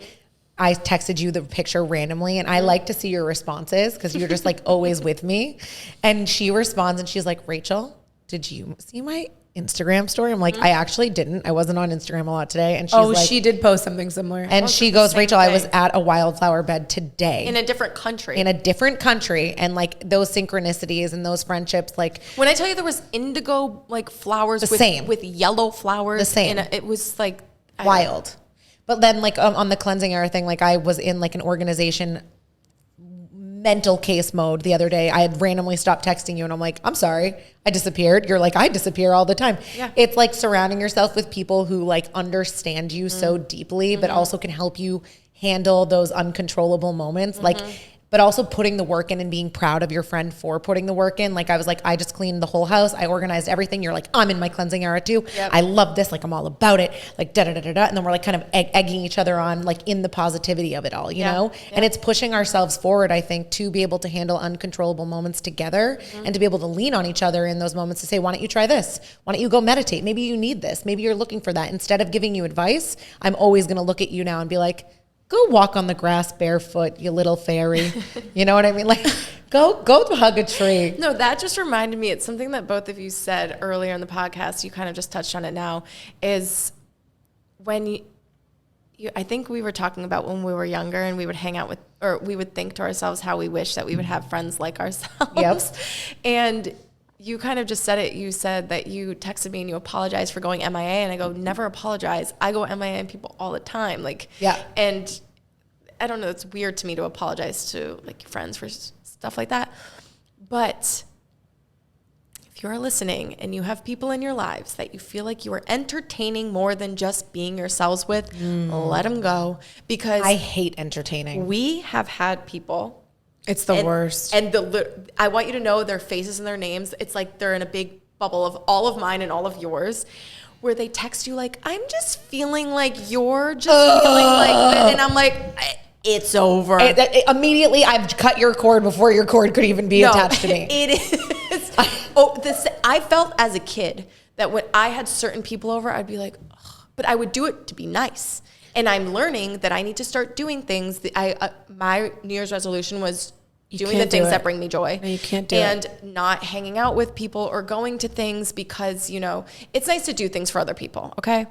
Speaker 1: I texted you the picture randomly and I like to see your responses because you're just like always with me. And she responds and she's like, Rachel, did you see my Instagram story? I'm like, I actually didn't. I wasn't on Instagram a lot today. And she's like,
Speaker 2: she did post something similar.
Speaker 1: and she goes,
Speaker 3: same
Speaker 1: Rachel, I was
Speaker 3: thing.
Speaker 1: at a wildflower bed today
Speaker 3: in a different country.
Speaker 1: in a different country. And like those synchronicities and those friendships, like
Speaker 3: When I tell you there was indigo like flowers
Speaker 1: same.
Speaker 3: with yellow flowers,
Speaker 1: The same.
Speaker 3: it was like
Speaker 1: wild. But then like on the cleansing era thing, like I was in like an organization mental case mode the other day. I had randomly stopped texting you and I'm like, I'm sorry, I disappeared. You're like, I disappear all the time.
Speaker 3: Yeah.
Speaker 1: It's like surrounding yourself with people who like understand you so deeply, but also can help you handle those uncontrollable moments. Like, but also putting the work in and being proud of your friend for putting the work in. Like I was like, I just cleaned the whole house. I organized everything. You're like, I'm in my cleansing era too.
Speaker 3: Yep.
Speaker 1: I love this. Like I'm all about it. Like da da da da da. And then we're like kind of egging each other on, like in the positivity of it all, you know?
Speaker 3: Yeah.
Speaker 1: And it's pushing ourselves forward, I think, to be able to handle uncontrollable moments together and to be able to lean on each other in those moments to say, why don't you try this? Why don't you go meditate? Maybe you need this. Maybe you're looking for that. Instead of giving you advice, I'm always going to look at you now and be like, go walk on the grass barefoot, you little fairy. You know what I mean? Like, go hug a tree.
Speaker 3: No, that just reminded me. It's something that both of you said earlier in the podcast. You kind of just touched on it now. Is when you I think we were talking about when we were younger and we would hang out with, or we would think to ourselves how we wish that we would have friends like ourselves.
Speaker 1: Yep.
Speaker 3: And you kind of just said it. You said that you texted me and you apologized for going MIA, and I go, never apologize. I go MIA and people all the time. Like,
Speaker 1: Yeah.
Speaker 3: And I don't know. It's weird to me to apologize to like your friends for stuff like that. But if you're listening and you have people in your lives that you feel like you are entertaining more than just being yourselves with, let them go, because
Speaker 1: I hate entertaining.
Speaker 3: we have had people.
Speaker 2: It's the worst.
Speaker 3: And I want you to know their faces and their names. It's like they're in a big bubble of all of mine and all of yours, where they text you like, I'm just feeling like you're just feeling like that. And I'm like, it's over.
Speaker 1: Immediately, I've cut your cord before your cord could even be attached to me.
Speaker 3: It is. I felt as a kid that when I had certain people over, I'd be like, ugh, but I would do it to be nice. And I'm learning that I need to start doing things. My New Year's resolution was doing the things that bring me joy.
Speaker 2: No, you can't do it.
Speaker 3: And not hanging out with people or going to things because, it's nice to do things for other people, okay?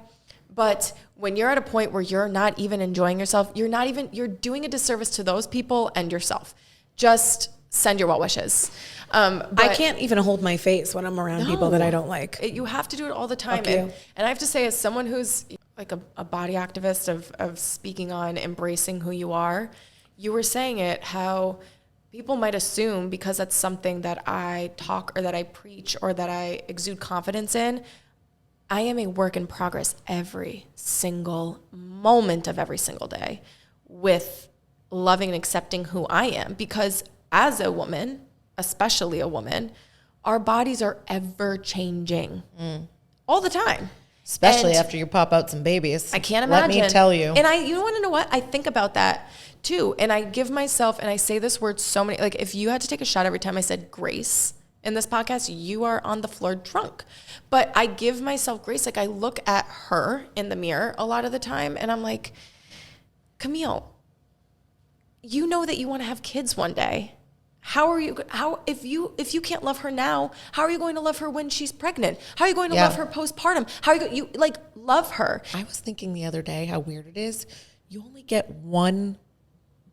Speaker 3: But when you're at a point where you're not even enjoying yourself, you're doing a disservice to those people and yourself. Just send your well wishes.
Speaker 2: I can't even hold my face when I'm around people that I don't like.
Speaker 3: You have to do it all the time.
Speaker 2: You.
Speaker 3: And I have to say, as someone who's like a body activist of speaking on embracing who you are, you were saying it, how people might assume because that's something that I talk or that I preach or that I exude confidence in, I am a work in progress every single moment of every single day with loving and accepting who I am. Because as a woman, especially a woman, our bodies are ever changing all the time.
Speaker 1: Especially after you pop out some babies.
Speaker 3: I can't imagine.
Speaker 1: Let me tell you.
Speaker 3: And you want to know what? I think about that too. And I give myself, and I say this word so many, like if you had to take a shot every time I said grace in this podcast, you are on the floor drunk. But I give myself grace. Like I look at her in the mirror a lot of the time and I'm like, Camille, you know that you want to have kids one day. If you can't love her now, how are you going to love her when she's pregnant? How are you going to love her postpartum? How are you love her?
Speaker 1: I was thinking the other day how weird it is. You only get one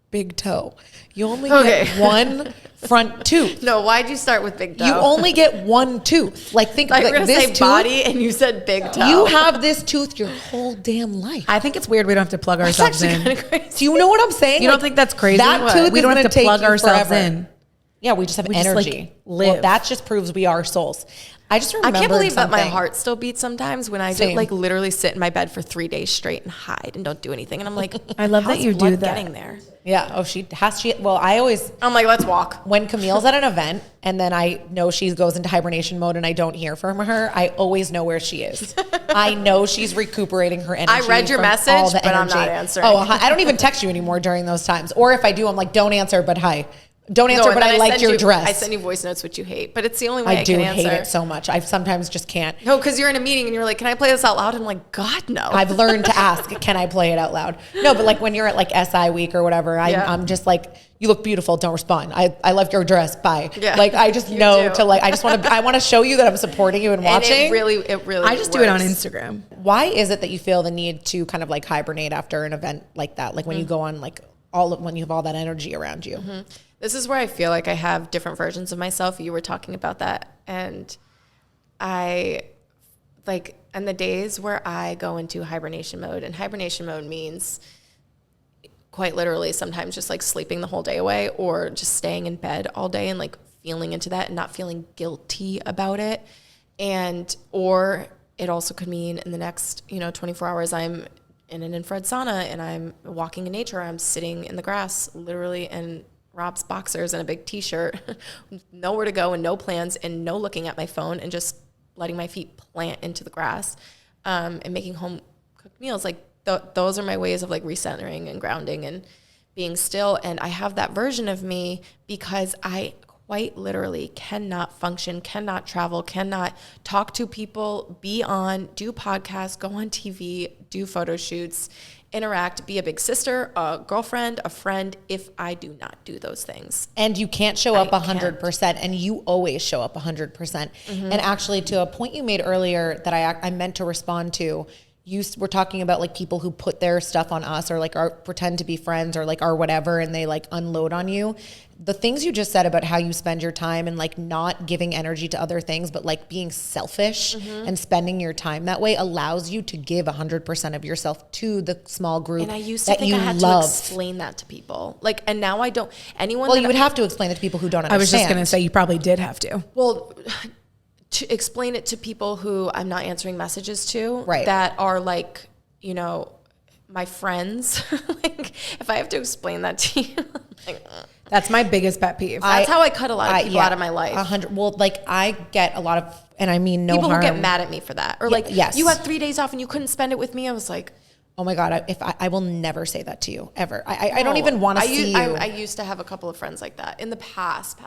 Speaker 1: big toe. You only get one front tooth.
Speaker 3: No, why'd you start with big toe?
Speaker 1: You only get one tooth. Like think
Speaker 3: like
Speaker 1: like
Speaker 3: we're gonna
Speaker 1: this
Speaker 3: say
Speaker 1: tooth,
Speaker 3: body and you said big toe.
Speaker 1: You have this tooth your whole damn life.
Speaker 2: I think it's weird we don't have to plug ourselves in.
Speaker 3: Crazy.
Speaker 1: Do you know what I'm saying?
Speaker 2: You don't think that's crazy?
Speaker 1: That tooth
Speaker 2: we
Speaker 1: is
Speaker 2: don't have
Speaker 1: gonna
Speaker 2: to plug
Speaker 1: take you
Speaker 2: ourselves
Speaker 1: forever.
Speaker 2: in.
Speaker 1: Yeah, we just have
Speaker 2: just,
Speaker 1: energy.
Speaker 2: live.
Speaker 1: Well, that just proves we are souls. I just remember
Speaker 3: I can't believe that my
Speaker 1: something.
Speaker 3: heart still beats sometimes when I just literally sit in my bed for 3 days straight and hide and don't do anything. And I'm like,
Speaker 2: I love that you do that.
Speaker 3: Getting there.
Speaker 1: Yeah. Oh, well,
Speaker 3: I'm like, let's walk.
Speaker 1: When Camille's at an event and then I know she goes into hibernation mode and I don't hear from her, I always know where she is. I know she's recuperating her energy.
Speaker 3: I read your message, but I'm not answering.
Speaker 1: Oh, I don't even text you anymore during those times. Or if I do, I'm like, don't answer, but hi. Don't answer, but I liked your dress.
Speaker 3: I send you voice notes, which you hate, but it's the only way I
Speaker 1: do
Speaker 3: can answer.
Speaker 1: hate it so much. I sometimes just can't.
Speaker 3: No, because you're in a meeting and you're like, can I play this out loud? I'm like, God, no.
Speaker 1: I've learned to ask, can I play it out loud? No, but like when you're at like SI week or whatever, I'm just like, you look beautiful. Don't respond. I loved your dress. Bye. Yeah, like I just know to like, I want to show you that I'm supporting you and watching.
Speaker 3: And it really
Speaker 2: I just do it on Instagram.
Speaker 1: Why is it that you feel the need to kind of like hibernate after an event like that? Like when you go on like when you have all that energy around you.
Speaker 3: Mm-hmm. This is where I feel like I have different versions of myself. You were talking about that. And and the days where I go into hibernation mode, and hibernation mode means quite literally sometimes just like sleeping the whole day away or just staying in bed all day and like feeling into that and not feeling guilty about it. Or it also could mean in the next, 24 hours, I'm in an infrared sauna and I'm walking in nature. I'm sitting in the grass literally in Rob's boxers and a big t-shirt, nowhere to go and no plans and no looking at my phone and just letting my feet plant into the grass and making home cooked meals. Like those are my ways of like recentering and grounding and being still. And I have that version of me because I quite literally cannot function, cannot travel, cannot talk to people, do podcasts, go on TV, do photo shoots, interact, be a big sister, a girlfriend, a friend, if I do not do those things.
Speaker 1: And you can't show up 100%, and you always show up 100%. Mm-hmm. And actually, to a point you made earlier that I meant to respond to, you were talking about like people who put their stuff on us or like pretend to be friends or like are whatever and they like unload on you. The things you just said about how you spend your time and like not giving energy to other things, but like being selfish and spending your time that way allows you to give 100% of yourself to the small group that you love. And I used to think I had to
Speaker 3: explain that to people. Like, and now I don't, anyone.
Speaker 1: Well, you would have to explain it to people who don't understand.
Speaker 2: I was just going to say you probably did have to.
Speaker 3: Well, to explain it to people who I'm not answering messages to,
Speaker 1: right,
Speaker 3: that are like, my friends. Like, if I have to explain that to you, like,
Speaker 2: that's my biggest pet peeve.
Speaker 3: That's how I cut a lot of people out of my life.
Speaker 1: 100. Well, like I get a lot of, and I mean no
Speaker 3: people
Speaker 1: harm.
Speaker 3: who get mad at me for that, or like,
Speaker 1: yes,
Speaker 3: you had 3 days off and you couldn't spend it with me. I was like,
Speaker 1: Oh my God, I will never say that to you, ever. I don't even want to see you.
Speaker 3: I used to have a couple of friends like that in the past.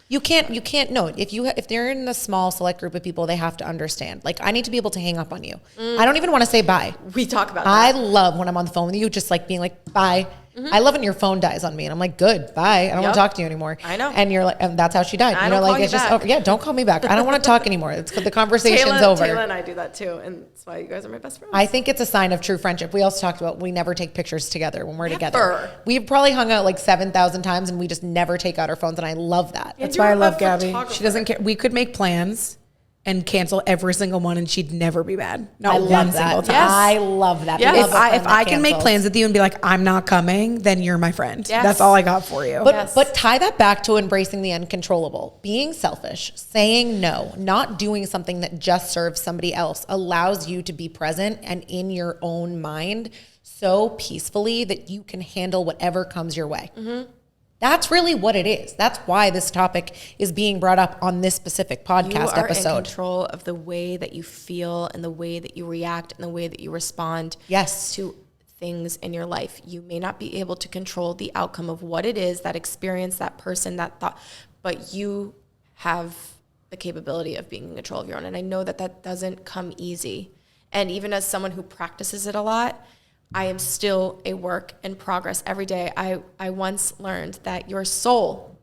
Speaker 1: You can't, no. If they're in a small select group of people, they have to understand. Like, I need to be able to hang up on you. I don't even want to say bye.
Speaker 3: We talk about that.
Speaker 1: I love when I'm on the phone with you, just like being like, bye. I love when your phone dies on me and I'm like, good, bye. I don't want to talk to you anymore.
Speaker 3: I know.
Speaker 1: And you're like, and that's how she died.
Speaker 3: I don't
Speaker 1: like,
Speaker 3: call
Speaker 1: it's
Speaker 3: you
Speaker 1: just
Speaker 3: back.
Speaker 1: over. Yeah, don't call me back. I don't want to talk anymore. The conversation's over.
Speaker 3: Taylor and I do that too. And that's why you guys are my best friends.
Speaker 1: I think it's a sign of true friendship. We also talked about we never take pictures together when we're together. We've probably hung out like 7,000 times and we just never take out our phones. And I love that.
Speaker 2: That's why I love Gabby. She doesn't care. We could make plans and cancel every single one and she'd never be mad. Not one single time.
Speaker 1: Yes. I love that.
Speaker 3: Yes.
Speaker 2: If I can make plans with you and be like, I'm not coming, then you're my friend.
Speaker 3: Yes.
Speaker 2: That's all I got for you.
Speaker 1: But tie that back to embracing the uncontrollable. Being selfish, saying no, not doing something that just serves somebody else allows you to be present and in your own mind so peacefully that you can handle whatever comes your way. That's really what it is. That's why this topic is being brought up on this specific podcast episode.
Speaker 3: You are in control of the way that you feel and the way that you react and the way that you respond to things in your life. You may not be able to control the outcome of what it is, that experience, that person, that thought, but you have the capability of being in control of your own. And I know that that doesn't come easy. And even as someone who practices it a lot, I am still a work in progress every day. I once learned that your soul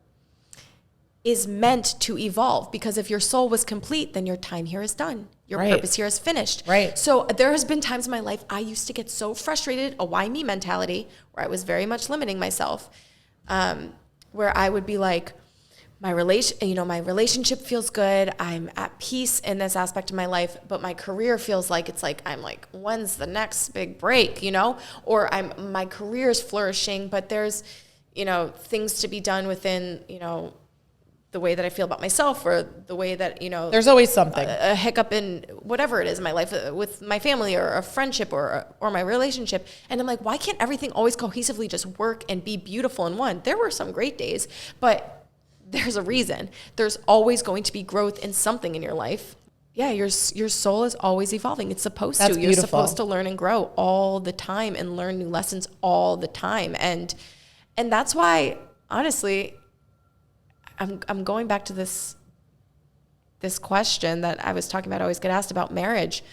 Speaker 3: is meant to evolve, because if your soul was complete, then your time here is done. Your purpose here is finished.
Speaker 1: Right.
Speaker 3: So there has been times in my life I used to get so frustrated, a why me mentality, where I was very much limiting myself, where I would be like, my relationship feels good. I'm at peace in this aspect of my life, but my career feels like I'm like, when's the next big break, Or my career is flourishing, but there's, things to be done within, the way that I feel about myself, or the way that,
Speaker 1: there's always something,
Speaker 3: a hiccup in whatever it is in my life with my family or a friendship or my relationship. And I'm like, why can't everything always cohesively just work and be beautiful in one? There were some great days, but there's a reason. There's always going to be growth in something in your life. Yeah, your soul is always evolving. It's supposed to. You're supposed to learn and grow all the time and learn new lessons all the time. And that's why, honestly, I'm going back to this question that I was talking about. I always get asked about marriage.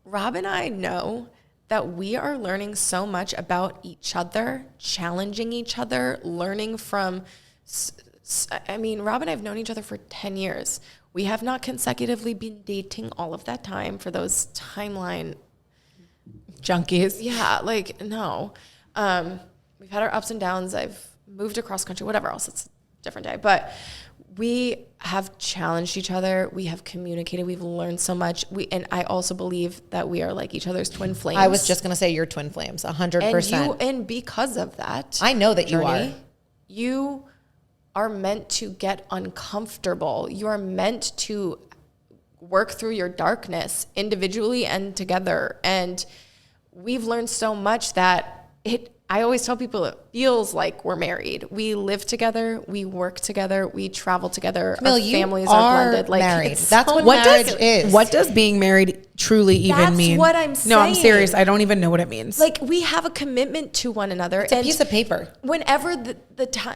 Speaker 3: Rob and I know that we are learning so much about each other, challenging each other, learning from. Rob and I have known each other for 10 years. We have not consecutively been dating all of that time for those timeline
Speaker 2: junkies.
Speaker 3: Yeah, no. We've had our ups and downs. I've moved across country, whatever else. It's a different day. But we have challenged each other. We have communicated. We've learned so much. And I also believe that we are like each other's twin flames.
Speaker 1: I was just going to say you're twin flames, 100%.
Speaker 3: And because of that,
Speaker 1: I know that you are.
Speaker 3: You are meant to get uncomfortable. You are meant to work through your darkness individually and together. And we've learned so much that I always tell people it feels like we're married. We live together, we work together, we travel together.
Speaker 1: Camille,
Speaker 3: our families are blended.
Speaker 1: Married. That's what marriage is.
Speaker 2: What does being married truly even mean?
Speaker 3: That's what I'm saying.
Speaker 2: No, I'm serious. I don't even know what it means.
Speaker 3: We have a commitment to one another.
Speaker 1: It's a piece of paper.
Speaker 3: Whenever the time,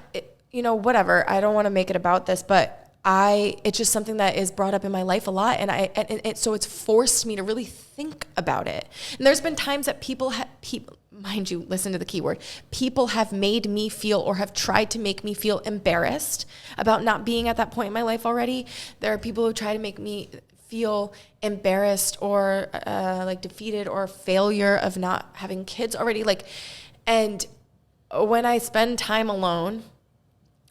Speaker 3: whatever, I don't want to make it about this, but it's just something that is brought up in my life a lot. So it's forced me to really think about it. And there's been times that people, mind you, listen to the key word, people have made me feel or have tried to make me feel embarrassed about not being at that point in my life already. There are people who try to make me feel embarrassed or defeated or failure of not having kids already. And when I spend time alone,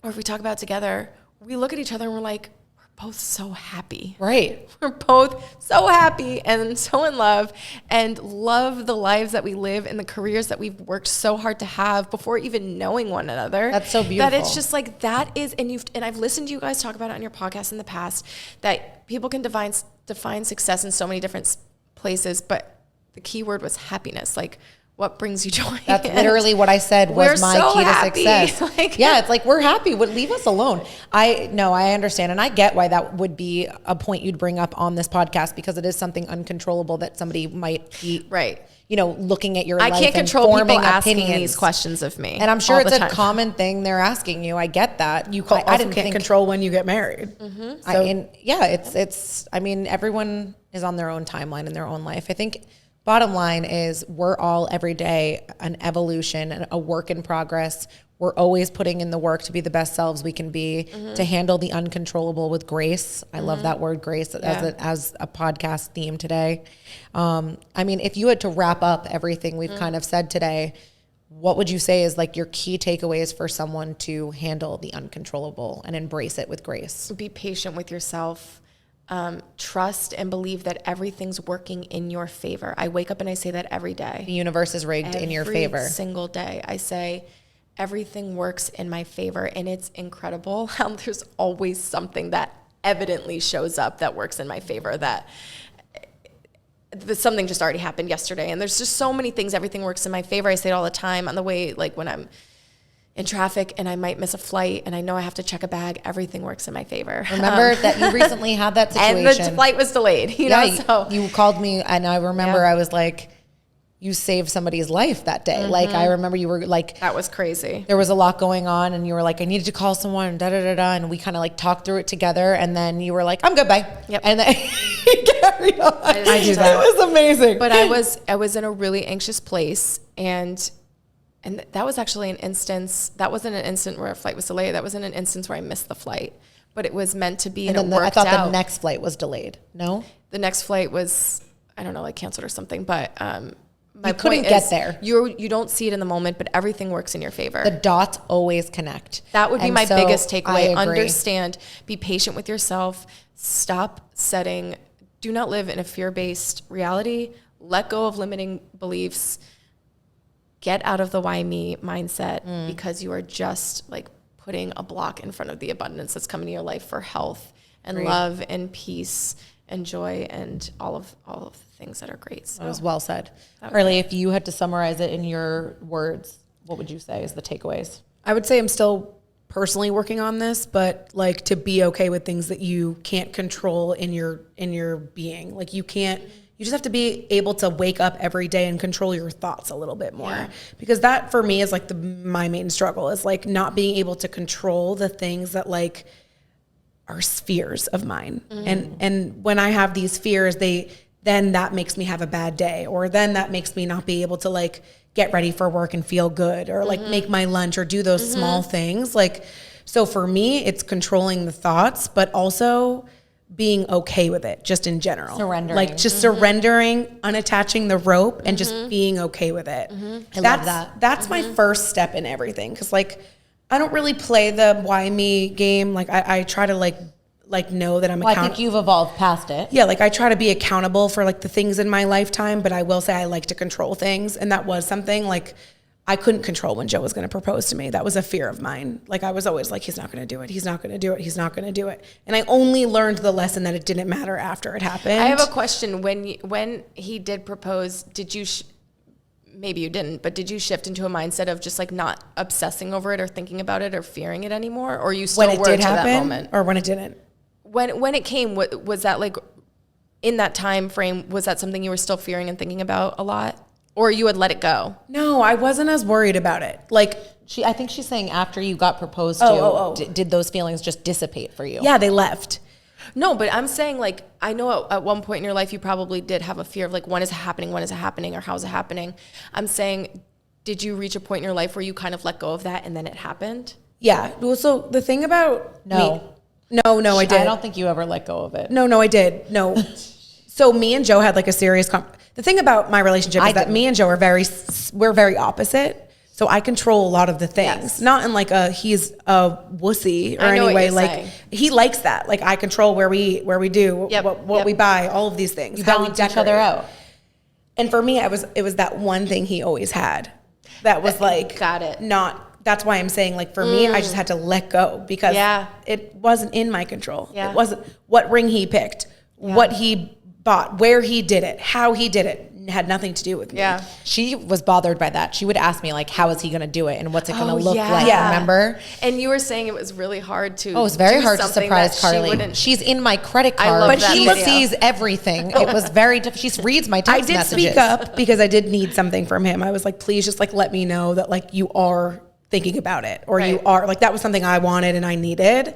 Speaker 3: or if we talk about it together, we look at each other and we're like, we're both so happy.
Speaker 1: Right.
Speaker 3: We're both so happy and so in love and love the lives that we live and the careers that we've worked so hard to have before even knowing one another.
Speaker 1: That's so beautiful.
Speaker 3: That it's just that is, and I've listened to you guys talk about it on your podcast in the past, that people can define success in so many different places, but the key word was happiness. What brings you joy?
Speaker 1: That's literally what I said was my key to success. Yeah, it's we're happy. Leave us alone. I understand. And I get why that would be a point you'd bring up on this podcast, because it is something uncontrollable that somebody might be looking at your
Speaker 3: I
Speaker 1: life
Speaker 3: can't
Speaker 1: and
Speaker 3: control
Speaker 1: forming
Speaker 3: people asking
Speaker 1: opinions.
Speaker 3: these questions of me.
Speaker 1: And I'm sure
Speaker 3: all
Speaker 1: it's
Speaker 3: the
Speaker 1: a
Speaker 3: time.
Speaker 1: common thing they're asking you. I get that.
Speaker 2: I didn't control when you get married.
Speaker 1: It's everyone is on their own timeline in their own life. I think bottom line is we're all every day an evolution and a work in progress. We're always putting in the work to be the best selves we can be, to handle the uncontrollable with grace. I love that word grace as a podcast theme today. If you had to wrap up everything we've kind of said today, what would you say is like your key takeaways for someone to handle the uncontrollable and embrace it with grace?
Speaker 3: Be patient with yourself. Trust and believe that everything's working in your favor. I wake up and I say that every day.
Speaker 1: The universe is rigged in your favor.
Speaker 3: Every single day. I say everything works in my favor, and it's incredible how there's always something that evidently shows up that works in my favor, that something just already happened yesterday. And there's just so many things. Everything works in my favor. I say it all the time on the way, like when I'm in traffic and I might miss a flight and I know I have to check a bag, everything works in my favor.
Speaker 1: Remember that you recently had that situation.
Speaker 3: And the flight was delayed, so.
Speaker 1: You called me and I remember I was like, you saved somebody's life that day. Like, I remember you were like,
Speaker 3: that was crazy.
Speaker 1: There was a lot going on and you were like, I needed to call someone, and we kind of like talked through it together. And then you were like, I'm good, bye.
Speaker 3: Yep.
Speaker 1: And then you carried on.
Speaker 3: I do that.
Speaker 1: It was amazing.
Speaker 3: But I was in a really anxious place, and that was actually an instance. That wasn't an instant where a flight was delayed. That wasn't an instance where I missed the flight. But it was meant to be, and it worked out.
Speaker 1: I thought the next flight was delayed. No?
Speaker 3: The next flight was, I don't know, like canceled or something. But my
Speaker 1: you couldn't
Speaker 3: point
Speaker 1: get
Speaker 3: is,
Speaker 1: there.
Speaker 3: You don't see it in the moment, but everything works in your favor.
Speaker 1: The dots always connect.
Speaker 3: That would be my biggest takeaway.
Speaker 1: I agree.
Speaker 3: Understand, be patient with yourself. Do not live in a fear-based reality. Let go of limiting beliefs. Get out of the why me mindset, because you are just like putting a block in front of the abundance that's coming to your life for health and love and peace and joy and all of the things that are great. So
Speaker 1: that was well said. Carly, if you had to summarize it in your words, what would you say is the takeaways?
Speaker 2: I would say I'm still personally working on this, but like to be okay with things that you can't control in your being. Like you just have to be able to wake up every day and control your thoughts a little bit more. Because that for me is like my main struggle is like not being able to control the things that like are fears of mine. And when I have these fears, then that makes me have a bad day, or then that makes me not be able to like get ready for work and feel good, or like make my lunch or do those small things. Like, so for me, it's controlling the thoughts, but also being okay with it just in general.
Speaker 1: Surrendering.
Speaker 2: Like just surrendering, unattaching the rope and just being okay with it.
Speaker 1: I love that.
Speaker 2: That's my first step in everything. Cause like, I don't really play the why me game. Like I try to like know that I'm
Speaker 1: accountable. I think you've evolved past it.
Speaker 2: Yeah, like I try to be accountable for like the things in my lifetime, but I will say I like to control things. And that was something like I couldn't control when Joe was going to propose to me. That was a fear of mine. Like I was always like, he's not going to do it. He's not going to do it. He's not going to do it. And I only learned the lesson that it didn't matter after it happened.
Speaker 3: I have a question. When he did propose, did you, maybe you didn't, but did you shift into a mindset of just like not obsessing over it or thinking about it or fearing it anymore? Or you still were to that moment?
Speaker 2: Or when it didn't?
Speaker 3: When it came, was that like in that time frame, was that something you were still fearing and thinking about a lot? Or you had let it go?
Speaker 2: No, I wasn't as worried about it. Like
Speaker 1: I think she's saying after you got proposed to, did those feelings just dissipate for you?
Speaker 2: Yeah, they left.
Speaker 3: No, but I'm saying like, I know at one point in your life, you probably did have a fear of like, when is it happening, or how is it happening? I'm saying, did you reach a point in your life where you kind of let go of that and then it happened?
Speaker 2: Yeah. Well, so the thing about me, No, I did.
Speaker 1: I don't think you ever let go of it.
Speaker 2: No, I did. No. So me and Joe had like a serious the thing about my relationship is that me and Joe are we're very opposite. So I control a lot of the things.
Speaker 3: Yes.
Speaker 2: Not in like he's a wussy or anyway. Like
Speaker 3: saying.
Speaker 2: He likes that. Like I control where we do, what we buy, all of these things.
Speaker 1: You balance each other out.
Speaker 2: And for me, it was that one thing he always had. That was like
Speaker 3: got it.
Speaker 2: That's why I'm saying, like, for me, I just had to let go because it wasn't in my control.
Speaker 3: Yeah.
Speaker 2: It wasn't what ring he picked, what he bought, where he did it, how he did it. had nothing to do with me.
Speaker 3: Yeah.
Speaker 1: She was bothered by that. She would ask me like, how is he going to do it? And what's it going to look
Speaker 3: yeah.
Speaker 1: like?
Speaker 2: Yeah.
Speaker 1: Remember?
Speaker 3: And you were saying it was really hard to.
Speaker 1: Oh, it's very
Speaker 3: do
Speaker 1: hard to
Speaker 3: something
Speaker 1: surprise
Speaker 3: that she
Speaker 1: Carly.
Speaker 3: wouldn't-
Speaker 1: She's in my credit
Speaker 3: I
Speaker 1: card.
Speaker 3: love
Speaker 1: But
Speaker 3: that
Speaker 1: she
Speaker 3: video.
Speaker 1: sees everything. It was very difficult. She reads my text
Speaker 2: I did
Speaker 1: messages.
Speaker 2: speak up because I did need something from him. I was like, please just like let me know that like you are thinking about it, or you
Speaker 3: Right.
Speaker 2: are like, that was something I wanted and I needed.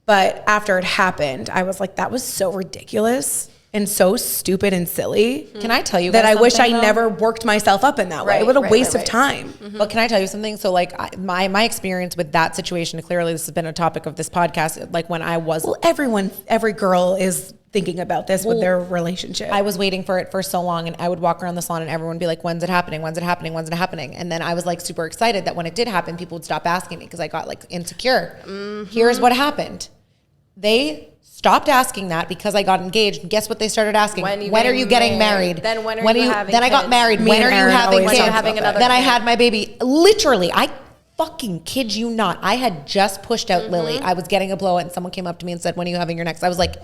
Speaker 2: But after it happened, I was like, that was so ridiculous and so stupid and silly.
Speaker 1: Can I tell you
Speaker 2: that
Speaker 1: guys
Speaker 2: I wish I
Speaker 1: something, though?
Speaker 2: never worked myself up in that way.
Speaker 3: Right,
Speaker 2: It was a
Speaker 3: right,
Speaker 2: waste
Speaker 3: right,
Speaker 2: of
Speaker 3: right.
Speaker 2: time.
Speaker 1: But can I tell you something? So like my experience with that situation, clearly this has been a topic of this podcast. Like when I was,
Speaker 2: Well, every girl is thinking about this with their relationship.
Speaker 1: I was waiting for it for so long, and I would walk around the salon and everyone would be like, when's it happening? When's it happening? When's it happening? And then I was like super excited that when it did happen, people would stop asking me because I got like insecure. Here's what happened. They stopped asking that because I got engaged. And guess what they started asking? When are you getting married?
Speaker 3: Then when are you having
Speaker 1: Then I got
Speaker 3: kids?
Speaker 1: married.
Speaker 2: Me
Speaker 1: When
Speaker 2: and
Speaker 1: are you
Speaker 2: Aaron
Speaker 1: having
Speaker 2: always
Speaker 1: kids?
Speaker 2: talk
Speaker 3: having
Speaker 2: about
Speaker 3: another
Speaker 1: Then I
Speaker 3: kid.
Speaker 1: had my baby. Literally, I fucking kid you not. I had just pushed out Lily. I was getting a blowout and someone came up to me and said, when are you having your next? I was like,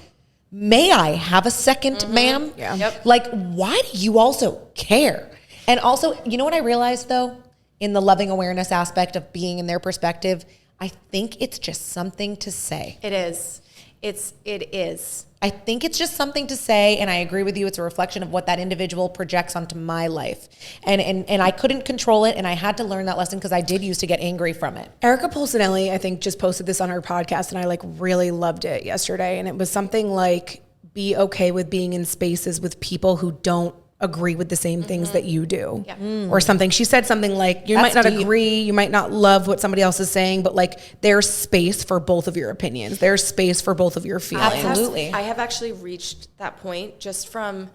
Speaker 1: may I have a second, ma'am?
Speaker 2: Yeah.
Speaker 3: Yep.
Speaker 1: Like, why do you also care? And also, you know what I realized though, in the loving awareness aspect of being in their perspective, I think it's just something to say.
Speaker 3: It is. It is.
Speaker 1: I think it's just something to say, and I agree with you. It's a reflection of what that individual projects onto my life, and I couldn't control it, and I had to learn that lesson because I did used to get angry from it.
Speaker 2: Erica Polsinelli, I think, just posted this on her podcast, and I like really loved it yesterday. And it was something like, be okay with being in spaces with people who don't agree with the same things that you do, or something. She said something like, you might
Speaker 1: That's
Speaker 2: not
Speaker 1: deep.
Speaker 2: agree, you might not love what somebody else is saying, but like there's space for both of your opinions. There's space for both of your feelings.
Speaker 1: Absolutely.
Speaker 3: I have actually reached that point just from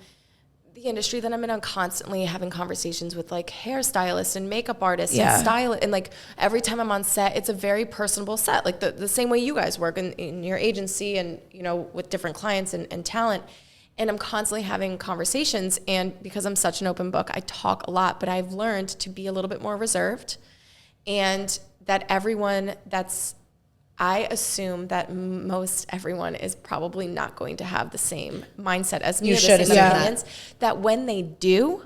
Speaker 3: the industry that I'm in. I'm constantly having conversations with like hairstylists and makeup artists
Speaker 2: Yeah.
Speaker 3: and stylists. And like every time I'm on set, it's a very personable set, like the same way you guys work in your agency and, you know, with different clients and talent. And I'm constantly having conversations. And because I'm such an open book, I talk a lot, but I've learned to be a little bit more reserved. And that I assume that most everyone is probably not going to have the same mindset as me,
Speaker 1: You
Speaker 3: or the
Speaker 1: should
Speaker 3: same
Speaker 1: assume that.
Speaker 3: opinions, that when they do,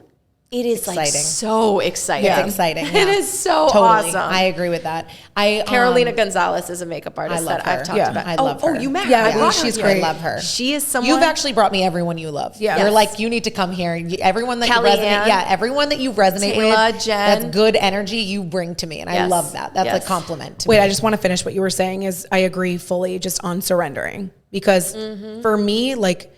Speaker 3: it is like
Speaker 1: Exciting.
Speaker 3: so exciting.
Speaker 1: It's exciting.
Speaker 3: It
Speaker 1: yeah.
Speaker 3: is so
Speaker 1: Totally.
Speaker 3: awesome.
Speaker 1: I agree with that.
Speaker 3: Carolina Gonzalez is a makeup artist
Speaker 1: I love
Speaker 3: that I've
Speaker 1: her.
Speaker 3: talked
Speaker 2: Yeah.
Speaker 3: about.
Speaker 1: I love her.
Speaker 3: Oh, you met her.
Speaker 2: Yeah,
Speaker 3: I brought
Speaker 2: she's
Speaker 3: her
Speaker 2: great.
Speaker 3: here.
Speaker 1: I love her.
Speaker 3: She is someone.
Speaker 1: You've actually brought me everyone you love.
Speaker 2: Yeah.
Speaker 1: You're
Speaker 3: Yes.
Speaker 1: like, you need to come here. Everyone that
Speaker 3: Kellyanne,
Speaker 1: you resonate, everyone that you resonate
Speaker 3: Taylor,
Speaker 1: with,
Speaker 3: Jen.
Speaker 1: that's good energy, you bring to me. And I
Speaker 3: Yes.
Speaker 1: love that. That's
Speaker 3: Yes.
Speaker 1: a compliment to
Speaker 2: Wait,
Speaker 1: me.
Speaker 2: I just want to finish what you were saying. Is I agree fully just on surrendering, because for me, like,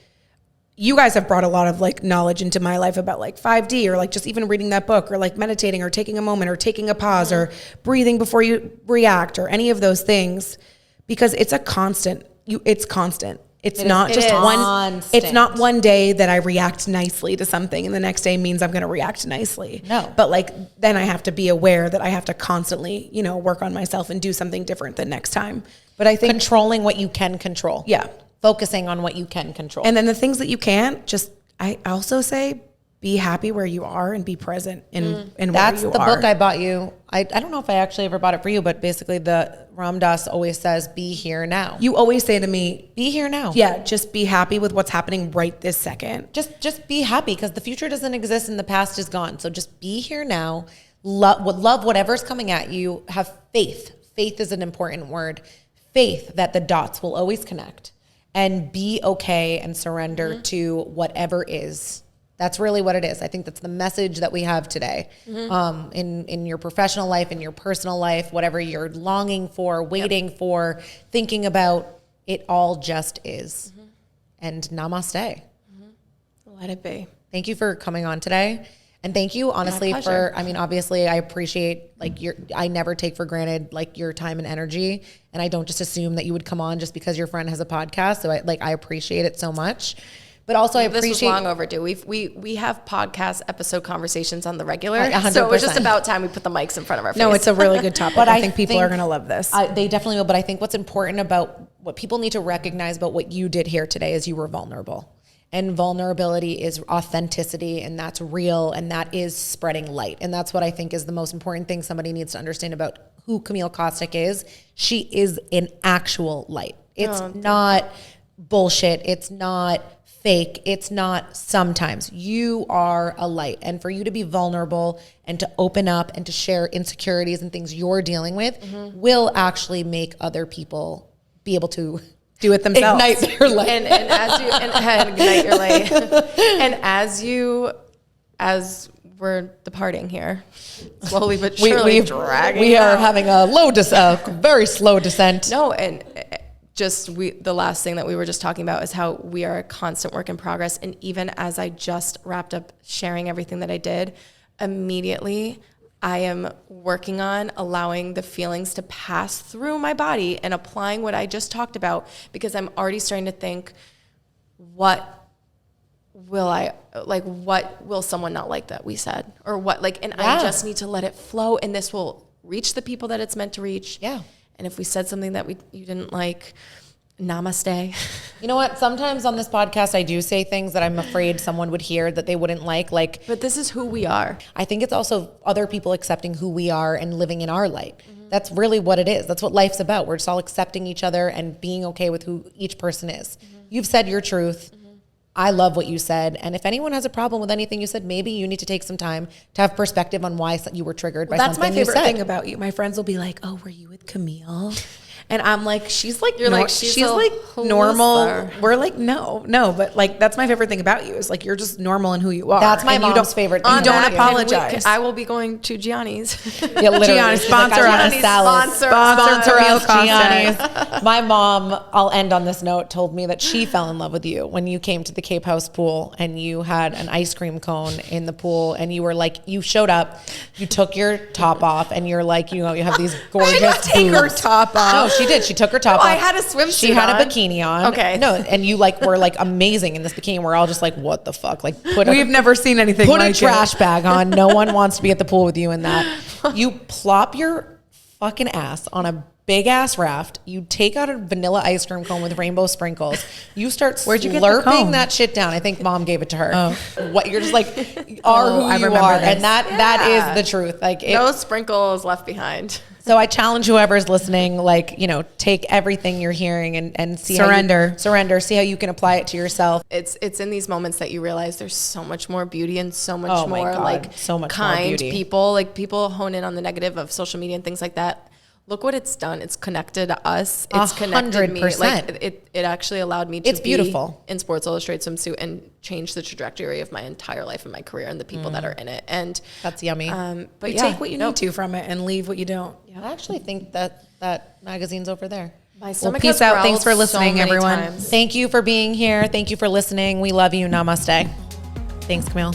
Speaker 2: you guys have brought a lot of like knowledge into my life about like 5D, or like just even reading that book, or like meditating, or taking a moment, or taking a pause, or breathing before you react, or any of those things, because it's a constant. It's constant. It's not
Speaker 3: It
Speaker 2: just
Speaker 3: is.
Speaker 2: one. It's not one day that I react nicely to something and the next day means I'm going to react nicely.
Speaker 1: No.
Speaker 2: But like, then I have to be aware that I have to constantly, you know, work on myself and do something different the next time. But I think,
Speaker 1: Controlling what you can control.
Speaker 2: yeah.
Speaker 1: Focusing on what you can control.
Speaker 2: And then the things that you can't, just, I also say, be happy where you are and be present in
Speaker 1: That's
Speaker 2: where you
Speaker 1: the
Speaker 2: are.
Speaker 1: book I bought you. I don't know if I actually ever bought it for you, but basically the Ram Dass always says, be here now.
Speaker 2: You always say to me,
Speaker 1: Be here now.
Speaker 2: yeah, just be happy with what's happening right this second.
Speaker 1: Just be happy, because the future doesn't exist and the past is gone. So just be here now. Love whatever's coming at you. Have faith. Faith is an important word. Faith that the dots will always connect, and be okay and surrender to whatever is. That's really what it is. I think that's the message that we have today. In your professional life, in your personal life, whatever you're longing for, waiting for, thinking about, it all just is. And namaste.
Speaker 3: Let it be.
Speaker 1: Thank you for coming on today. And thank you honestly
Speaker 3: pleasure.
Speaker 1: for, I mean, obviously I appreciate like I never take for granted like your time and energy. And I don't just assume that you would come on just because your friend has a podcast. So I appreciate it so much. But also I
Speaker 3: This was
Speaker 1: appreciate
Speaker 3: long overdue. We have podcast episode conversations on the regular,
Speaker 1: 100%.
Speaker 3: so it was just about time we put the mics in front of our face.
Speaker 2: No, it's a really good topic.
Speaker 1: But
Speaker 2: I think people are going to love this.
Speaker 1: They definitely will. But I think what's important about what people need to recognize about what you did here today is you were vulnerable. And vulnerability is authenticity, and that's real, and that is spreading light. And that's what I think is the most important thing somebody needs to understand about who Camille Kostek is. She is an actual light. It's not bullshit. It's not fake. It's not sometimes. You are a light. And for you to be vulnerable and to open up and to share insecurities and things you're dealing with will actually make other people be able to
Speaker 2: do it themselves.
Speaker 1: Ignite their light.
Speaker 3: And as you and ignite your light. And as we're departing here, slowly but surely dragging.
Speaker 1: We are having a very slow descent.
Speaker 3: No, and the last thing that we were just talking about is how we are a constant work in progress. And even as I just wrapped up sharing everything that I did, immediately I am working on allowing the feelings to pass through my body and applying what I just talked about, because I'm already starting to think, what will someone not like that we said? Or what, I just need to let it flow, and this will reach the people that it's meant to reach.
Speaker 1: Yeah.
Speaker 3: And if we said something that you didn't like, namaste.
Speaker 1: You know what? Sometimes on this podcast, I do say things that I'm afraid someone would hear that they wouldn't like.
Speaker 3: But this is who we are.
Speaker 1: I think it's also other people accepting who we are and living in our light. That's really what it is. That's what life's about. We're just all accepting each other and being okay with who each person is. You've said your truth. I love what you said. And if anyone has a problem with anything you said, maybe you need to take some time to have perspective on why you were triggered by something you said.
Speaker 2: That's my favorite thing about you. My friends will be like, oh, were you with Camille? And I'm like, she's like, she's like normal. We're like, no, but like, that's my favorite thing about you is like, you're just normal in who you are.
Speaker 1: That's my mom's favorite thing.
Speaker 2: You don't apologize.
Speaker 3: I will be going to Gianni's.
Speaker 1: Yeah, literally.
Speaker 2: Gianni's, sponsor us.
Speaker 3: Sponsor
Speaker 2: us,
Speaker 1: Gianni's. My mom, I'll end on this note, told me that she fell in love with you when you came to the Cape House pool and you had an ice cream cone in the pool and you were like, you showed up, you took your top off and you're like, you have these gorgeous boobs.
Speaker 2: Take her top off.
Speaker 1: No, she did. She took her top off.
Speaker 3: I had a swimsuit.
Speaker 1: She had a bikini on.
Speaker 3: Okay.
Speaker 1: No, and you were amazing in this bikini. We're all just like, what the fuck?
Speaker 2: We've never seen anything like it.
Speaker 1: Put a trash bag on. No one wants to be at the pool with you in that. You plop your fucking ass on a big ass raft. You take out a vanilla ice cream cone with rainbow sprinkles. You start slurping that shit down. I think mom gave it to her. Oh. What you're just like are who you are. This. And that is the truth.
Speaker 3: No sprinkles left behind.
Speaker 1: So I challenge whoever's listening, take everything you're hearing and see surrender, see how you can apply it to yourself.
Speaker 3: It's in these moments that you realize there's so much more beauty and so much
Speaker 1: so much
Speaker 3: kind
Speaker 1: more beauty.
Speaker 3: People. People hone in on the negative of social media and things like that. Look what it's done. It's connected us. It's connected me. It actually allowed me to be in Sports Illustrated swimsuit and change the trajectory of my entire life and my career and the people that are in it. And
Speaker 1: that's yummy.
Speaker 3: But
Speaker 2: you take what you need to from it and leave what you don't.
Speaker 1: Yeah. I actually think that magazine's over there.
Speaker 3: My stomach
Speaker 2: peace out. Thanks for listening, everyone.
Speaker 1: Thank you for being here. Thank you for listening. We love you. Namaste. Thanks, Camille.